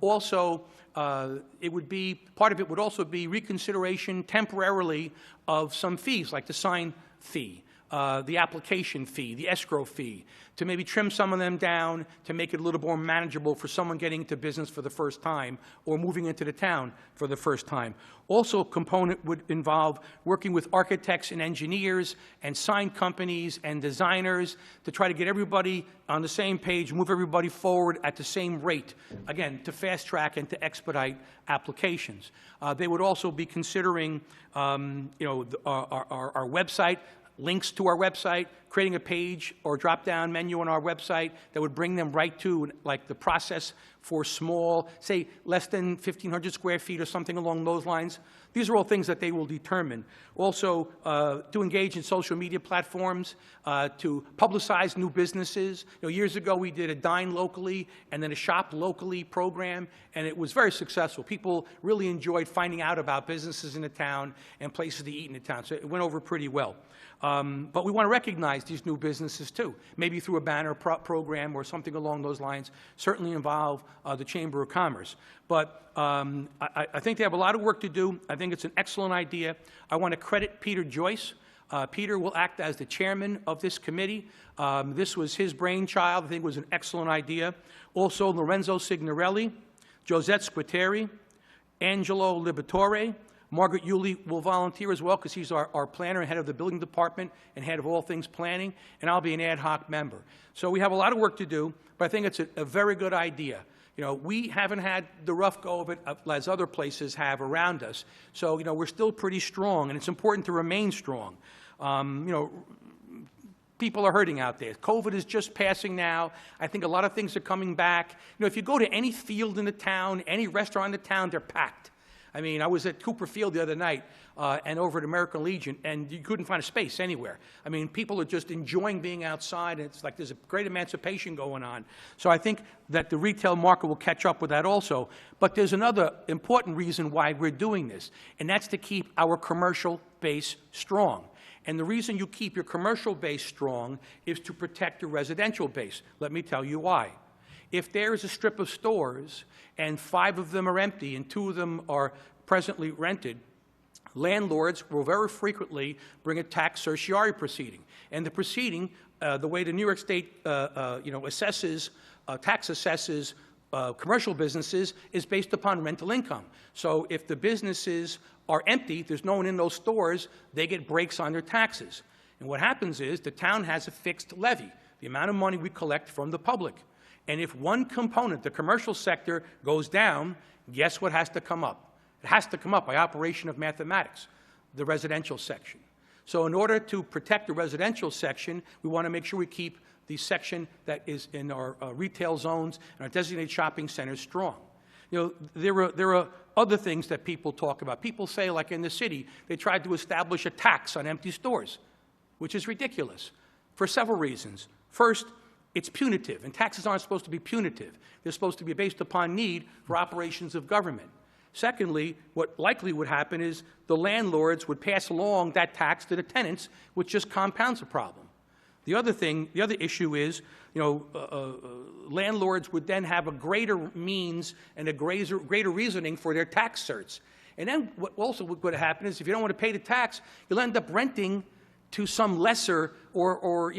S1: Also, part of it would also be reconsideration temporarily of some fees, like the sign fee. the application fee, the escrow fee, to maybe trim some of them down to make it a little more manageable for someone getting into business for the first time or moving into the town for the first time. Also, a component would involve working with architects and engineers and sign companies and designers to try to get everybody on the same page, move everybody forward at the same rate, again, to fast track and to expedite applications. They would also be considering, our website, links to our website, creating a page or drop-down menu on our website that would bring them right to, like, the process for small, say, less than 1,500 square feet or something along those lines. These are all things that they will determine. Also, to engage in social media platforms, to publicize new businesses. Years ago, we did a dine locally and then a shop locally program, and it was very successful. People really enjoyed finding out about businesses in the town and places to eat in the town, so it went over pretty well. But we want to recognize these new businesses too, maybe through a banner program or something along those lines, certainly involve the Chamber of Commerce. But I think they have a lot of work to do. I think it's an excellent idea. I want to credit Peter Joyce. Peter will act as the chairman of this committee. This was his brainchild. I think it was an excellent idea. Also, Lorenzo Signorelli, Josette Squiteri, Angelo Liberatore. Margaret Yulee will volunteer as well because he's our planner and head of the building department and head of all things planning, and I'll be an ad hoc member. So we have a lot of work to do, but I think it's a very good idea. We haven't had the rough go of it as other places have around us. So, we're still pretty strong, and it's important to remain strong. People are hurting out there. COVID is just passing now. I think a lot of things are coming back. If you go to any field in the town, any restaurant in the town, they're packed. I mean, I was at Cooper Field the other night and over at American Legion, and you couldn't find a space anywhere. I mean, people are just enjoying being outside, and it's like there's a great emancipation going on. So I think that the retail market will catch up with that also. But there's another important reason why we're doing this, and that's to keep our commercial base strong. And the reason you keep your commercial base strong is to protect your residential base. Let me tell you why. If there is a strip of stores and 5 of them are empty and 2 of them are presently rented, landlords will very frequently bring a tax certiorari proceeding. And the proceeding, the way the New York State assesses, tax assesses commercial businesses is based upon rental income. So if the businesses are empty, there's no one in those stores, they get breaks on their taxes. And what happens is the town has a fixed levy, the amount of money we collect from the public. And if one component, the commercial sector, goes down, guess what has to come up? It has to come up by operation of mathematics, the residential section. So in order to protect the residential section, we want to make sure we keep the section that is in our retail zones and our designated shopping centers strong. There are other things that people talk about. People say, like in the city, they tried to establish a tax on empty stores, which is ridiculous for several reasons. First, it's punitive, and taxes aren't supposed to be punitive. They're supposed to be based upon need for operations of government. Secondly, what likely would happen is the landlords would pass along that tax to the tenants, which just compounds the problem. The other issue is, landlords would then have a greater means and a greater reasoning for their tax certs. And then what also would happen is if you don't want to pay the tax, you'll end up renting to some lesser or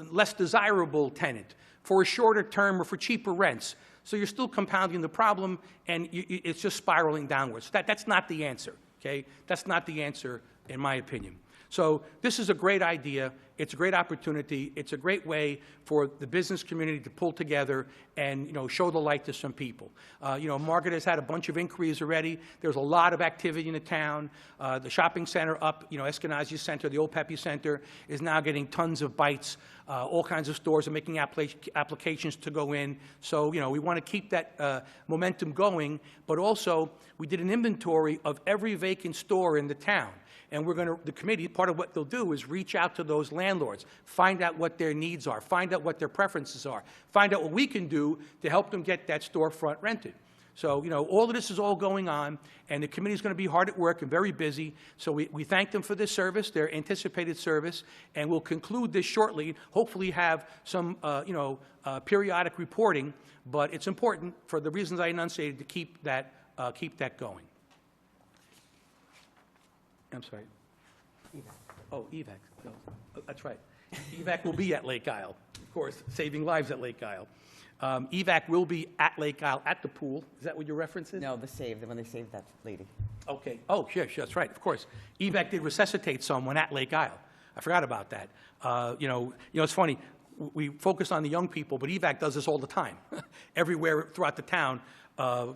S1: less desirable tenant for a shorter term or for cheaper rents. So you're still compounding the problem, and it's just spiraling downwards. That's not the answer, okay? That's not the answer, in my opinion. So this is a great idea. It's a great opportunity. It's a great way for the business community to pull together and, show the light to some people. Margaret has had a bunch of inquiries already. There's a lot of activity in the town. The shopping center up, Eskenazi Center, the old Pepe Center, is now getting tons of bites. All kinds of stores are making applications to go in. So, we want to keep that momentum going, but also we did an inventory of every vacant store in the town. And the committee, part of what they'll do is reach out to those landlords, find out what their needs are, find out what their preferences are, find out what we can do to help them get that storefront rented. So, all of this is all going on, and the committee is going to be hard at work and very busy. So we thank them for this service, their anticipated service, and we'll conclude this shortly, hopefully have some, periodic reporting, but it's important for the reasons I enunciated to keep that going. I'm sorry. Oh, EVAC. That's right. EVAC will be at Lake Isle, of course, saving lives at Lake Isle. EVAC will be at Lake Isle at the pool. Is that what your reference is?
S9: No, when they saved that lady.
S1: Okay. Oh, sure, that's right, of course. EVAC did resuscitate someone at Lake Isle. I forgot about that. It's funny. We focus on the young people, but EVAC does this all the time. Everywhere throughout the town,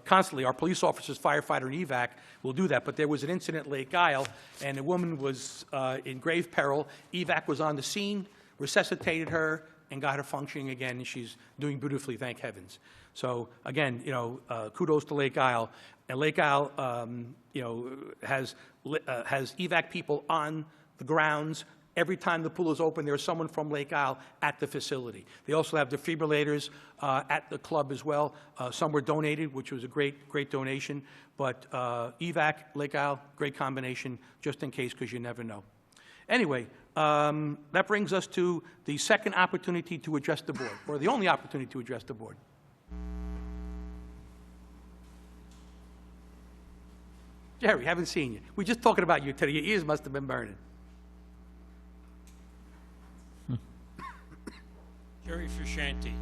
S1: constantly, our police officers, firefighter, and EVAC will do that. But there was an incident at Lake Isle, and a woman was in grave peril. EVAC was on the scene, resuscitated her, and got her functioning again, and she's doing beautifully, thank heavens. So again, kudos to Lake Isle. And Lake Isle, has EVAC people on the grounds. Every time the pool is open, there's someone from Lake Isle at the facility. They also have defibrillators at the club as well. Some were donated, which was a great donation. But EVAC, Lake Isle, great combination, just in case, because you never know. Anyway, that brings us to the second opportunity to address the board, or the only opportunity to address the board. Jerry, haven't seen you. We're just talking about you today. Your ears must have been burning.
S10: Jerry Frusciante,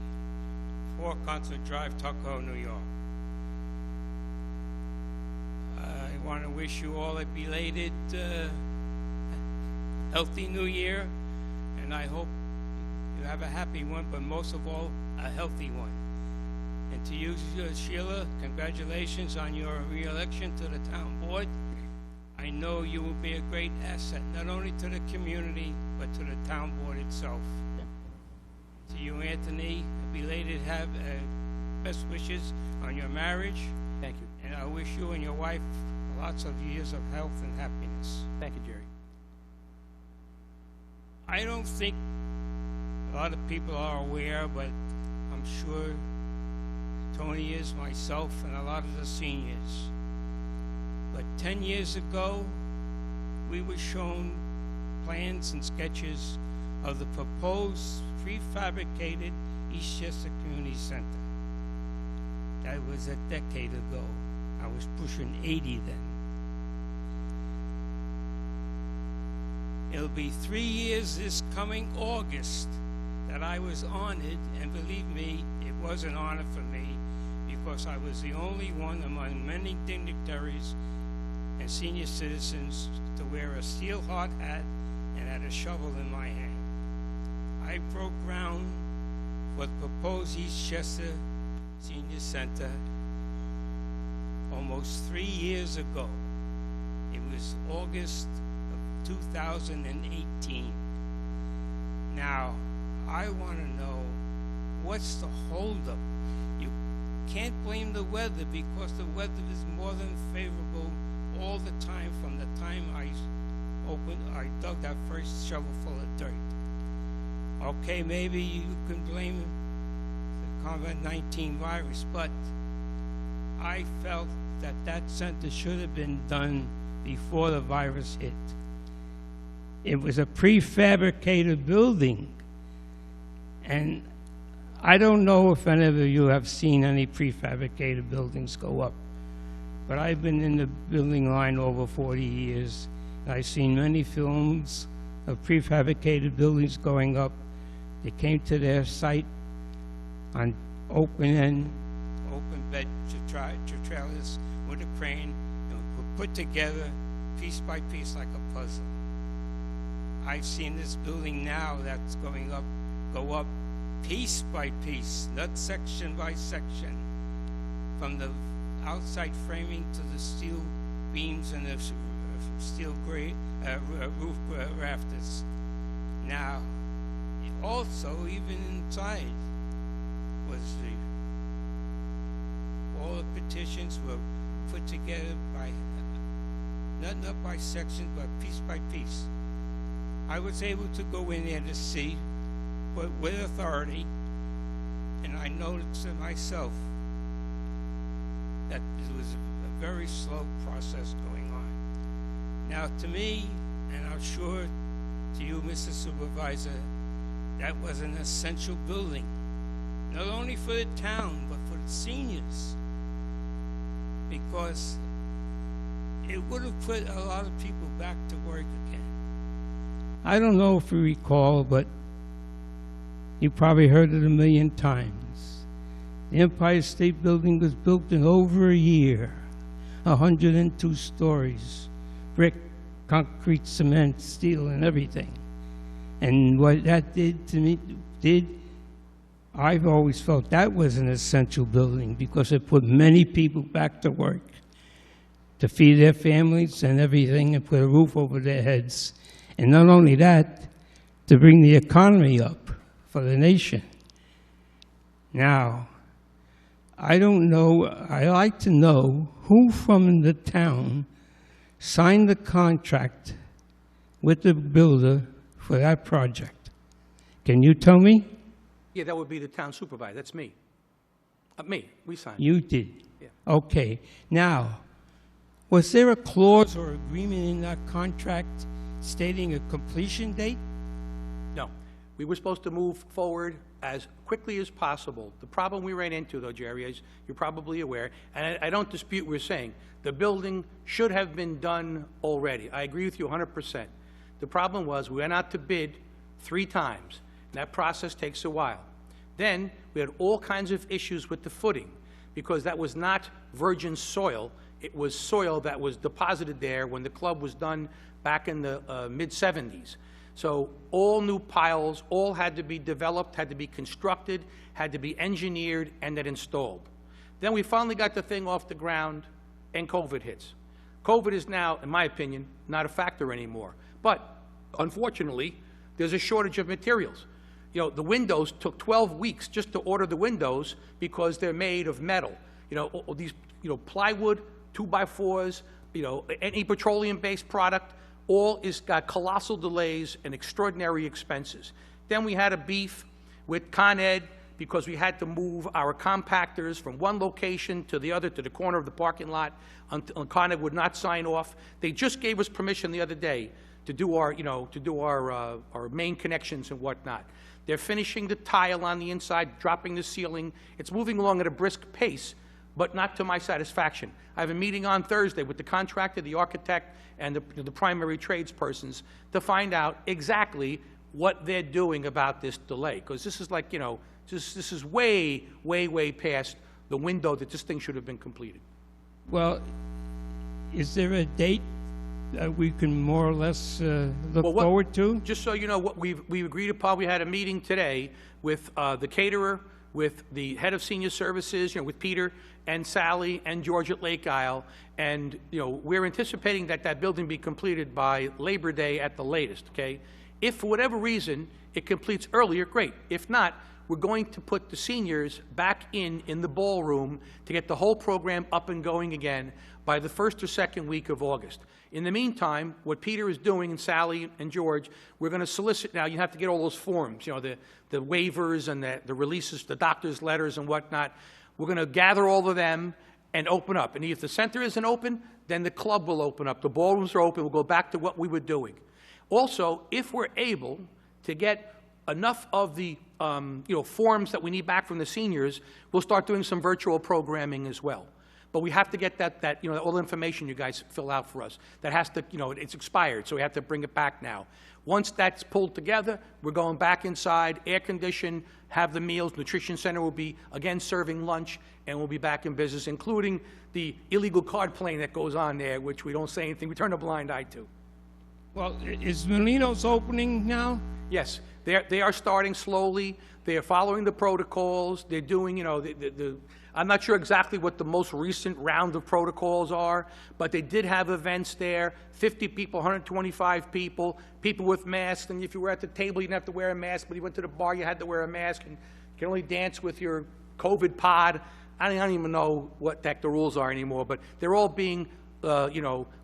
S10: 4 Consulate Drive, Tuckahoe, New York. I want to wish you all a belated, healthy New Year, and I hope you have a happy one, but most of all, a healthy one. And to you, Sheila, congratulations on your re-election to the town board. I know you will be a great asset, not only to the community, but to the town board itself. To you, Anthony, belated best wishes on your marriage.
S1: Thank you.
S10: And I wish you and your wife lots of years of health and happiness.
S1: Thank you, Jerry.
S10: I don't think a lot of people are aware, but I'm sure Tony is, myself, and a lot of the seniors. But 10 years ago, we were shown plans and sketches of the proposed prefabricated Eastchester Community Center. That was a decade ago. I was pushing 80 then. It'll be 3 years this coming August that I was honored, and believe me, it was an honor for me because I was the only one among many dignitaries and senior citizens to wear a steel hard hat and had a shovel in my hand. I broke ground for the proposed Eastchester Senior Center almost 3 years ago. It was August of 2018. Now, I want to know what's the holdup. You can't blame the weather because the weather is more than favorable all the time from the time I dug that first shovelful of dirt. Okay, maybe you can blame the COVID-19 virus, but I felt that that center should have been done before the virus hit. It was a prefabricated building, and I don't know if any of you have seen any prefabricated buildings go up, but I've been in the building line over 40 years, and I've seen many films of prefabricated buildings going up. They came to their site on open bed trailers with a crane and were put together piece by piece like a puzzle. I've seen this building now that's go up piece by piece, not section by section, from the outside framing to the steel beams and the steel roof rafters. Now, also, even inside, all the petitions were put together by, not by section, but piece by piece. I was able to go in there to see, but with authority, and I noticed it myself that it was a very slow process going on. Now, to me, and I'm sure to you, Mr. Supervisor, that was an essential building, not only for the town, but for the seniors, because it would have put a lot of people back to work again.
S11: I don't know if you recall, but you probably heard it a million times. The Empire State Building was built in over a year, 102 stories, brick, concrete, cement, steel, and everything. And what that did to me, I've always felt that was an essential building because it put many people back to work to feed their families and everything and put a roof over their heads. And not only that, to bring the economy up for the nation. Now, I don't know, I like to know who from the town signed the contract with the builder for that project. Can you tell me?
S1: Yeah, that would be the town supervisor. That's me. Me. We signed.
S11: You did?
S1: Yeah.
S11: Okay. Now, was there a clause or agreement in that contract stating a completion date?
S1: No. We were supposed to move forward as quickly as possible. The problem we ran into, though, Jerry, as you're probably aware, and I don't dispute what you're saying, the building should have been done already. I agree with you 100%. The problem was we went out to bid 3 times. And that process takes a while. Then we had all kinds of issues with the footing because that was not virgin soil. It was soil that was deposited there when the club was done back in the mid-'70s. So all new piles, all had to be developed, had to be constructed, had to be engineered, and then installed. Then we finally got the thing off the ground, and COVID hits. COVID is now, in my opinion, not a factor anymore. But unfortunately, there's a shortage of materials. You know, the windows took 12 weeks just to order the windows because they're made of metal. You know, all these, plywood, 2x4s, any petroleum-based product, all is got colossal delays and extraordinary expenses. Then we had a beef with Con Ed because we had to move our compactors from one location to the other, to the corner of the parking lot, until Con Ed would not sign off. They just gave us permission the other day to do our, our main connections and whatnot. They're finishing the tile on the inside, dropping the ceiling. It's moving along at a brisk pace, but not to my satisfaction. I have a meeting on Thursday with the contractor, the architect, and the primary tradespersons to find out exactly what they're doing about this delay. Because this is like, this is way, way, way past the window that this thing should have been completed.
S11: Well, is there a date that we can more or less look forward to?
S1: Just so you know, what we've agreed upon, we had a meeting today with the caterer, with the head of senior services, with Peter and Sally and George at Lake Isle, and we're anticipating that building be completed by Labor Day at the latest. Okay, if for whatever reason it completes earlier, great. If not, we're going to put the seniors back in the ballroom to get the whole program up and going again by the 1st or 2nd week of August. In the meantime, what Peter is doing, and Sally and George, we're going to solicit now. You have to get all those forms, the waivers and the releases, the doctor's letters and whatnot. We're going to gather all of them and open up. And if the center isn't open, then the club will open up. The ballrooms are open. We'll go back to what we were doing. Also, if we're able to get enough of the forms that we need back from the seniors, we'll start doing some virtual programming as well. But we have to get that all the information you guys fill out for us. That has to, it's expired, so we have to bring it back now. Once that's pulled together, we're going back inside, air conditioned, have the meals. Nutrition Center will be, again, serving lunch, and we'll be back in business, including the illegal card playing that goes on there, which we don't say anything. We turn a blind eye to.
S11: Well, is Molino's opening now?
S1: Yes, they are starting slowly. They are following the protocols. They're doing, I'm not sure exactly what the most recent round of protocols are, but they did have events there, 50 people, 125 people, people with masks, and if you were at the table, you didn't have to wear a mask, but you went to the bar, you had to wear a mask, and you can only dance with your COVID pod. I don't even know what the rules are anymore, but they're all being,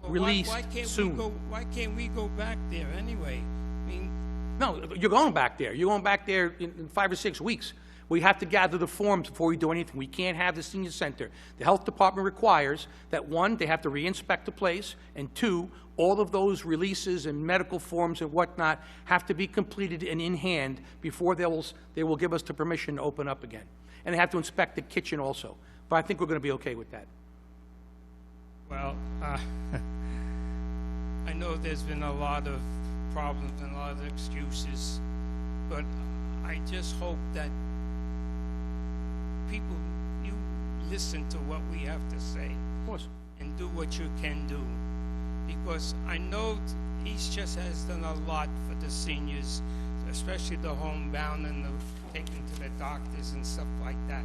S1: released soon.
S10: Why can't we go back there anyway? I mean,
S1: no, you're going back there. You're going back there in 5 or 6 weeks. We have to gather the forms before we do anything. We can't have the senior center. The health department requires that, 1, they have to re-inspect the place, and 2, all of those releases and medical forms and whatnot have to be completed and in hand before they will give us the permission to open up again. And they have to inspect the kitchen also. But I think we're going to be okay with that.
S10: well, I know there's been a lot of problems and a lot of excuses, but I just hope that people, you listen to what we have to say.
S1: Of course.
S10: And do what you can do. Because I know Eastchester has done a lot for the seniors, especially the homebound and the taking to the doctors and stuff like that.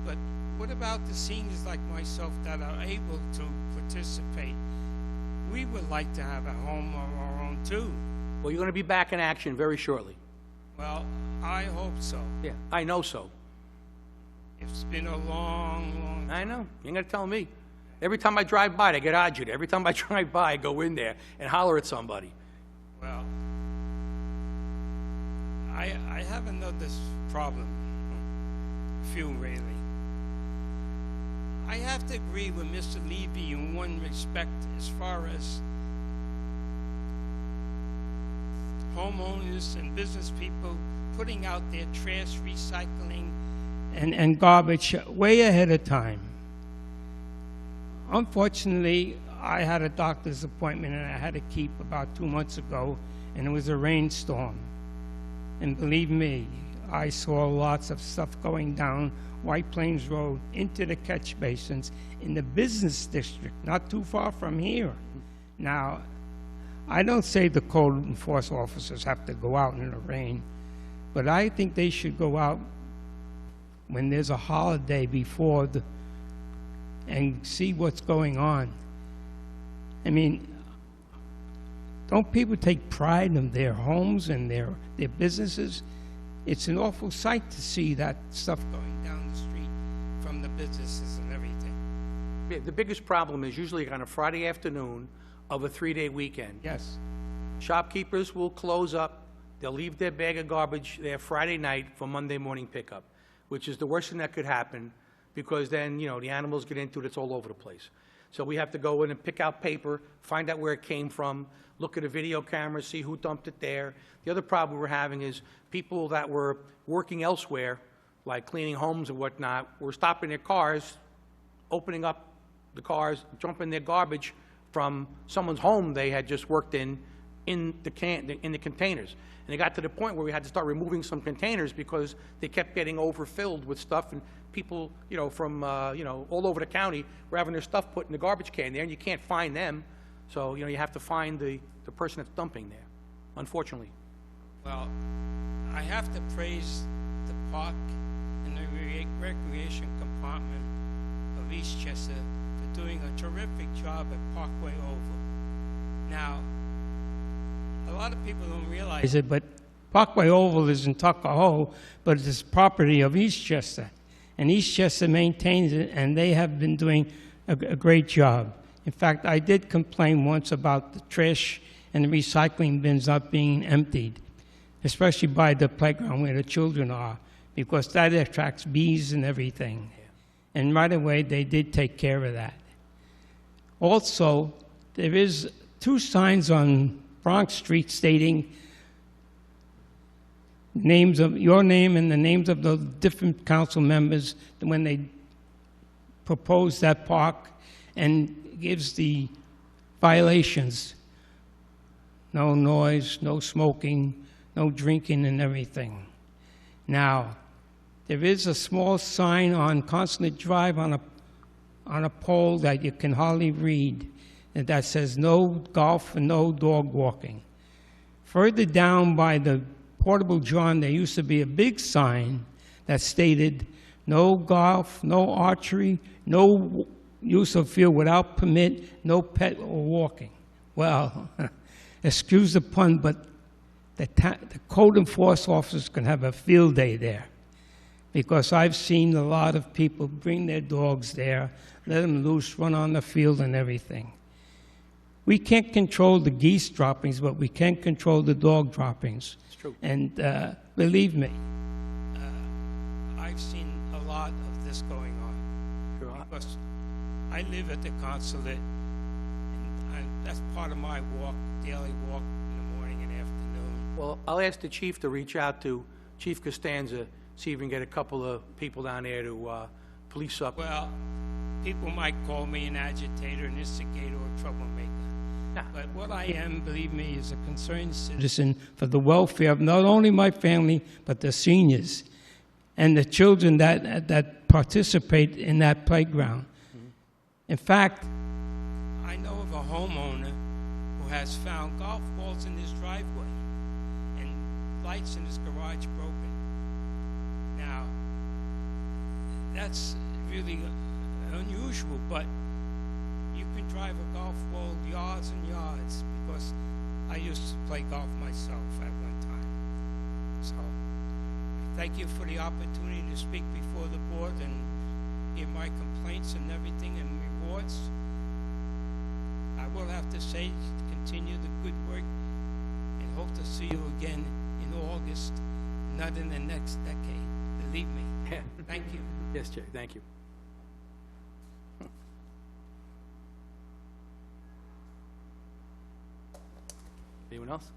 S10: But what about the seniors like myself that are able to participate? We would like to have a home of our own too.
S1: Well, you're going to be back in action very shortly.
S10: Well, I hope so.
S1: Yeah, I know so.
S10: It's been a long
S1: I know. You ain't got to tell me. Every time I drive by, I get agitated. Every time I drive by, I go in there and holler at somebody.
S10: Well, I have another problem. Few really. I have to agree with Mr. Levy in one respect as far as homeowners and business people putting out their trash, recycling.
S11: And garbage way ahead of time. Unfortunately, I had a doctor's appointment and I had to keep about 2 months ago, and it was a rainstorm. And believe me, I saw lots of stuff going down White Plains Road into the catch basins in the business district, not too far from here. Now, I don't say the code enforcement officers have to go out in the rain, but I think they should go out when there's a holiday before and see what's going on. I mean, don't people take pride in their homes and their businesses? It's an awful sight to see that stuff
S10: Going down the street from the businesses and everything.
S1: Yeah, the biggest problem is usually on a Friday afternoon of a 3-day weekend.
S11: Yes.
S1: Shopkeepers will close up. They'll leave their bag of garbage there Friday night for Monday morning pickup, which is the worst thing that could happen, because then, you know, the animals get into it, it's all over the place. So we have to go in and pick out paper, find out where it came from, look at a video camera, see who dumped it there. The other problem we're having is people that were working elsewhere, like cleaning homes and whatnot, were stopping their cars, opening up the cars, dumping their garbage from someone's home they had just worked in the containers. And it got to the point where we had to start removing some containers because they kept getting overfilled with stuff, and people, you know, from, you know, all over the county were having their stuff put in the garbage can there, and you can't find them. So, you know, you have to find the person that's dumping there, unfortunately.
S10: Well, I have to praise the park and the recreation compartment of Eastchester for doing a terrific job at Parkway Oval. Now, a lot of people don't realize
S11: it, but Parkway Oval is in Tuckahoe, but it's property of Eastchester. And Eastchester maintains it, and they have been doing a great job. In fact, I did complain once about the trash and the recycling bins not being emptied, especially by the playground where the children are, because that attracts bees and everything. And right away, they did take care of that. Also, there is 2 signs on Bronx Street stating names of your name and the names of the different council members when they proposed that park, and gives the violations: no noise, no smoking, no drinking, and everything. Now, there is a small sign on Consulate Drive on a pole that you can hardly read, and that says no golf and no dog walking. Further down by the Portable John, there used to be a big sign that stated no golf, no archery, no use of field without permit, no pet or walking. Well, excuse the pun, but the code enforcement officers can have a field day there, because I've seen a lot of people bring their dogs there, let them loose, run on the field and everything. We can't control the geese droppings, but we can control the dog droppings.
S1: It's true.
S11: And believe me,
S10: I've seen a lot of this going on.
S1: Sure.
S10: Because I live at the consulate, and that's part of my walk, daily walk in the morning and afternoon.
S1: Well, I'll ask the chief to reach out to Chief Costanza, see if we can get a couple of people down there to police up.
S10: Well, people might call me an agitator, an instigator, or a troublemaker. But what I am, believe me, is a concerned citizen.
S11: Citizen for the welfare of not only my family, but the seniors and the children that participate in that playground. In fact,
S10: I know of a homeowner who has found golf balls in his driveway and lights in his garage broken. Now, that's really unusual, but you can drive a golf ball yards and yards, because I used to play golf myself at one time. So, I thank you for the opportunity to speak before the board and hear my complaints and everything and rewards. I will have to say, continue the good work and hope to see you again in August, not in the next decade, believe me. Thank you.
S1: Yes, Chair, thank you. Anyone else?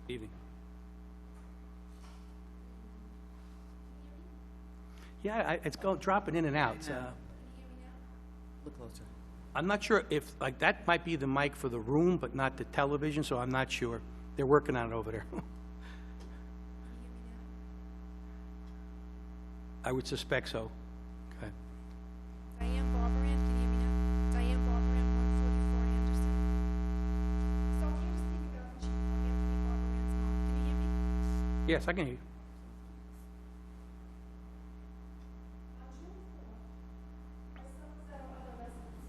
S1: Evening. Yeah, it's dropping in and out.
S9: Look closer.
S1: I'm not sure if, like, that might be the mic for the room, but not the television, so I'm not sure. They're working on it over there. I would suspect so. Okay.
S12: Diane Barbaran, can you hear me now? Diane Barbaran, 144 Anderson. So here's the thing about Chief Anthony Barbaran's mom. Can you hear me?
S1: Yes, I can hear you.
S12: On June 4th, my son was at our other residence.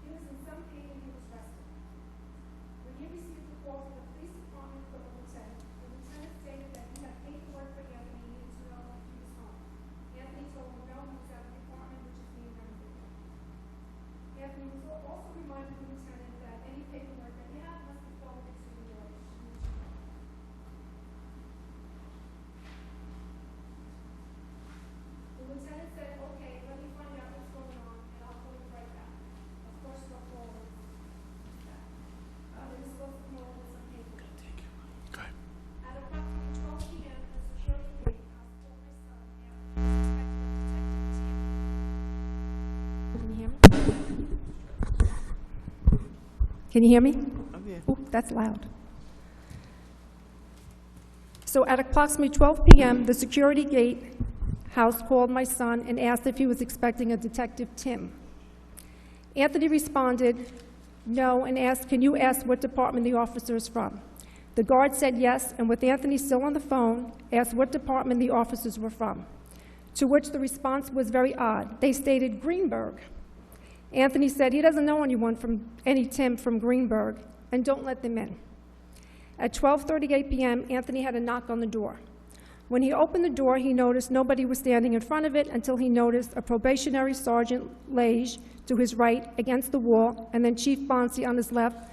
S12: He was in some pain and he was resting. When he received the call from the police department from the lieutenant stated that he had paperwork for Anthony and needed to know if he was home. Anthony told him no, he was at the department, which is being renovated. Anthony was also reminded the lieutenant that any paperwork that he had must be forwarded to the village. The lieutenant said, okay, let me find out what's going on, and I'll call you right back. Of course, no call was back. They were supposed to come over with some paperwork. At approximately 12 p.m., the security gate house called my son and Can you hear me? Oh, that's loud. So at approximately 12 p.m., the security gate house called my son and asked if he was expecting a Detective Tim. Anthony responded, no, and asked, can you ask what department the officer is from? The guard said yes, and with Anthony still on the phone, asked what department the officers were from, to which the response was very odd. They stated Greenberg. Anthony said he doesn't know any Tim from Greenberg, and don't let them in. At 12:38 p.m., Anthony had a knock on the door. When he opened the door, he noticed nobody was standing in front of it until he noticed a probationary Sergeant Lage to his right against the wall, and then Chief Bonsi on his left,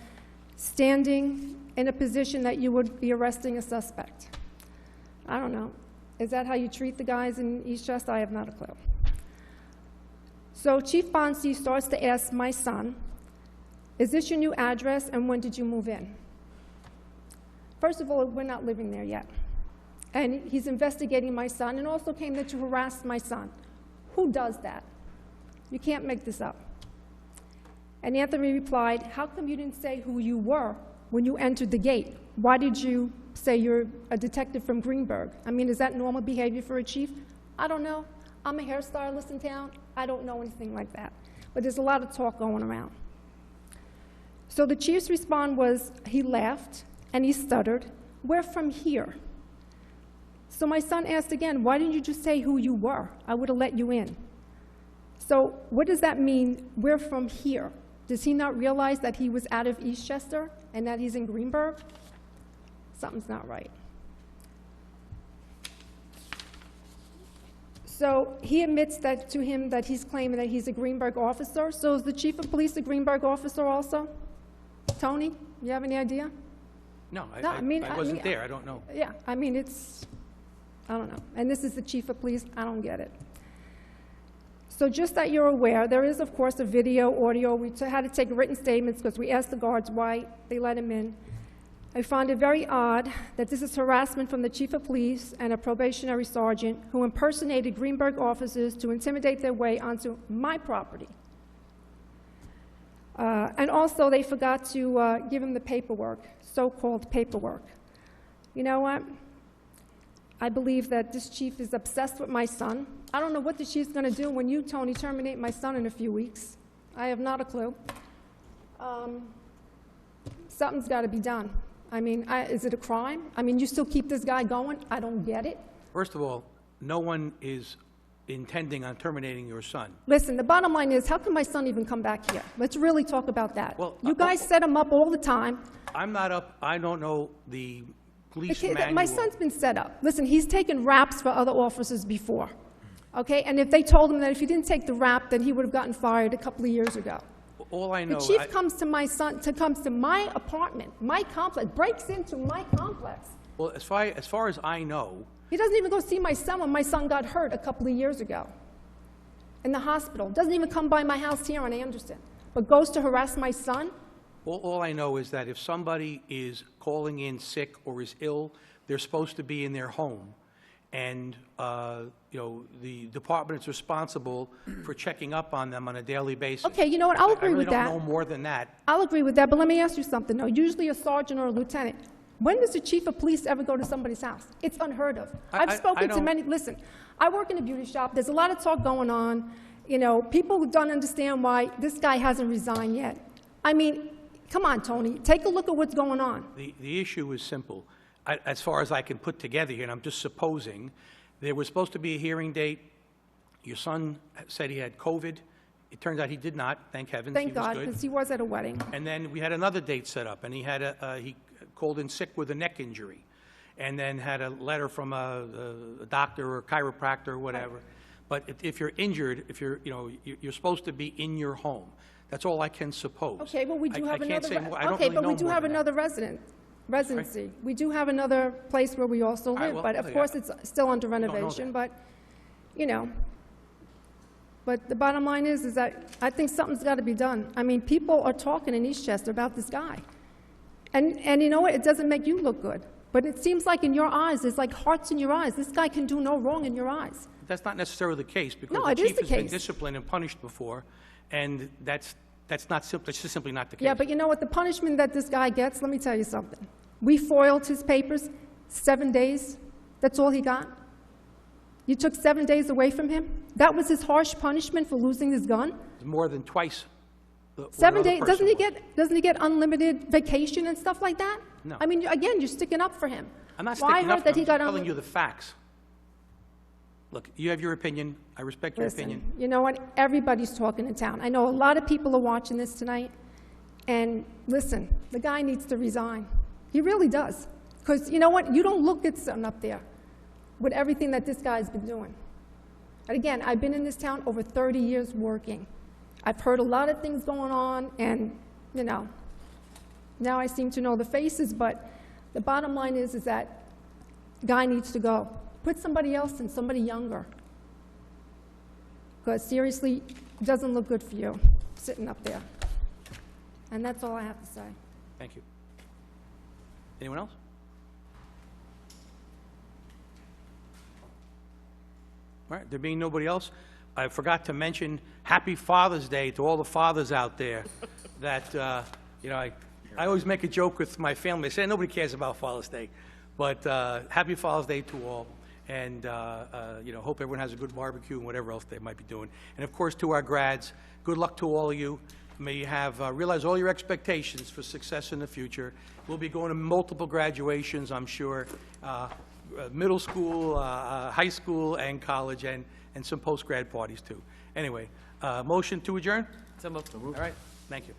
S12: standing in a position that you would be arresting a suspect. I don't know. Is that how you treat the guys in Eastchester? I have not a clue. So Chief Bonsi starts to ask my son, is this your new address, and when did you move in? First of all, we're not living there yet. And he's investigating my son, and also came there to harass my son. Who does that? You can't make this up. And Anthony replied, how come you didn't say who you were when you entered the gate? Why did you say you're a detective from Greenberg? I mean, is that normal behavior for a chief? I don't know. I'm a hairstylist in town. I don't know anything like that. But there's a lot of talk going around. So the chief's response was, he laughed and he stuttered, we're from here. So my son asked again, why didn't you just say who you were? I would have let you in. So what does that mean, we're from here? Does he not realize that he was out of Eastchester and that he's in Greenberg? Something's not right. So he admits that to him that he's claiming that he's a Greenberg officer. So is the chief of police a Greenberg officer also? Tony, you have any idea?
S1: No,
S9: No,
S1: I wasn't there. I don't know.
S9: Yeah, I mean, I don't know. And this is the chief of police. I don't get it. So just that you're aware, there is, of course, a video, audio. We had to take written statements because we asked the guards why they let him in.
S12: I find it very odd that this is harassment from the chief of police and a probationary sergeant who impersonated Greenberg officers to intimidate their way onto my property. And also, they forgot to give him the paperwork, so-called paperwork. You know what? I believe that this chief is obsessed with my son. I don't know what the chief's going to do when you, Tony, terminate my son in a few weeks. I have not a clue. Something's got to be done. I mean, is it a crime? I mean, you still keep this guy going? I don't get it.
S1: First of all, no one is intending on terminating your son.
S12: Listen, the bottom line is, how can my son even come back here? Let's really talk about that.
S1: Well,
S12: you guys set him up all the time.
S1: I'm not up, I don't know the police manual.
S12: My son's been set up. Listen, he's taken raps for other officers before, okay? And if they told him that if he didn't take the rap, then he would have gotten fired a couple of years ago.
S1: All I know,
S12: The chief comes to my son, comes to my apartment, my complex, breaks into my complex.
S1: well, as far as I know,
S12: He doesn't even go see my son when my son got hurt a couple of years ago in the hospital. Doesn't even come by my house here on Anderson, but goes to harass my son.
S1: all I know is that if somebody is calling in sick or is ill, they're supposed to be in their home. And, you know, the department is responsible for checking up on them on a daily basis.
S12: Okay, you know what, I'll agree with
S1: I really
S12: that.
S1: don't know more than that.
S12: I'll agree with that, but let me ask you something, though. Usually a sergeant or a lieutenant, when does the chief of police ever go to somebody's house? It's unheard of. I've spoken to many, listen, I work in a beauty shop, there's a lot of talk going on, you know, people who don't understand why this guy hasn't resigned yet. I mean, come on, Tony, take a look at what's going on.
S1: The issue is simple. As far as I can put together here, and I'm just supposing, there was supposed to be a hearing date. Your son said he had COVID. It turns out he did not, thank heavens.
S12: Thank
S1: He was
S12: God,
S1: good.
S12: because he was at a wedding.
S1: And then we had another date set up, and he had he called in sick with a neck injury, and then had a letter from a doctor or a chiropractor or whatever. But if you're injured, if you're, you know, you're supposed to be in your home. That's all I can suppose.
S12: Okay, well, we do have
S1: I can't
S12: another,
S1: say more. I don't
S12: okay,
S1: really
S12: but
S1: know
S12: we do
S1: more
S12: have
S1: than that.
S12: another residency. We do have another place where we also
S1: right,
S12: live,
S1: well,
S12: but of
S1: yeah.
S12: course, it's still under
S1: know
S12: renovation,
S1: that.
S12: but, you know. But the bottom line is that I think something's got to be done. I mean, people are talking in Eastchester about this guy. And you know what? It doesn't make you look good. But it seems like in your eyes, there's like hearts in your eyes. This guy can do no wrong in your eyes.
S1: That's not necessarily the case, because
S12: No,
S1: the
S12: it is
S1: chief
S12: the
S1: has been
S12: case.
S1: disciplined and punished before, and that's just simply not the case.
S12: Yeah, but you know what? The punishment that this guy gets, let me tell you something. We foiled his papers 7 days. That's all he got. You took 7 days away from him. That was his harsh punishment for losing his gun.
S1: It's more than twice. What
S12: 7
S1: another
S12: days.
S1: person was.
S12: Doesn't he get unlimited vacation and stuff like that?
S1: No.
S12: I mean, again, you're sticking up for him.
S1: I'm not
S12: Well, I
S1: sticking
S12: heard
S1: up.
S12: that
S1: I'm
S12: he got
S1: telling you the facts. Look, you have your opinion. I respect your opinion.
S12: Listen, you know what? Everybody's talking in town. I know a lot of people are watching this tonight. And listen, the guy needs to resign. He really does. Because you know what? You don't look good sitting up there with everything that this guy's been doing. And again, I've been in this town over 30 years working. I've heard a lot of things going on, and, you know, now I seem to know the faces, but the bottom line is that the guy needs to go. Put somebody else in, somebody younger. Because seriously, it doesn't look good for you, sitting up there. And that's all I have to say.
S1: Thank you. Anyone else? All right, there being nobody else, I forgot to mention Happy Father's Day to all the fathers out there. That, you know, I always make a joke with my family. I say nobody cares about Father's Day. But Happy Father's Day to all. And, you know, hope everyone has a good barbecue and whatever else they might be doing. And, of course, to our grads, good luck to all of you. May you have, realize all your expectations for success in the future. We'll be going to multiple graduations, I'm sure, middle school, high school, and college, and some post-grad parties, too. Anyway, motion to adjourn?
S9: So moved.
S1: All right, thank you.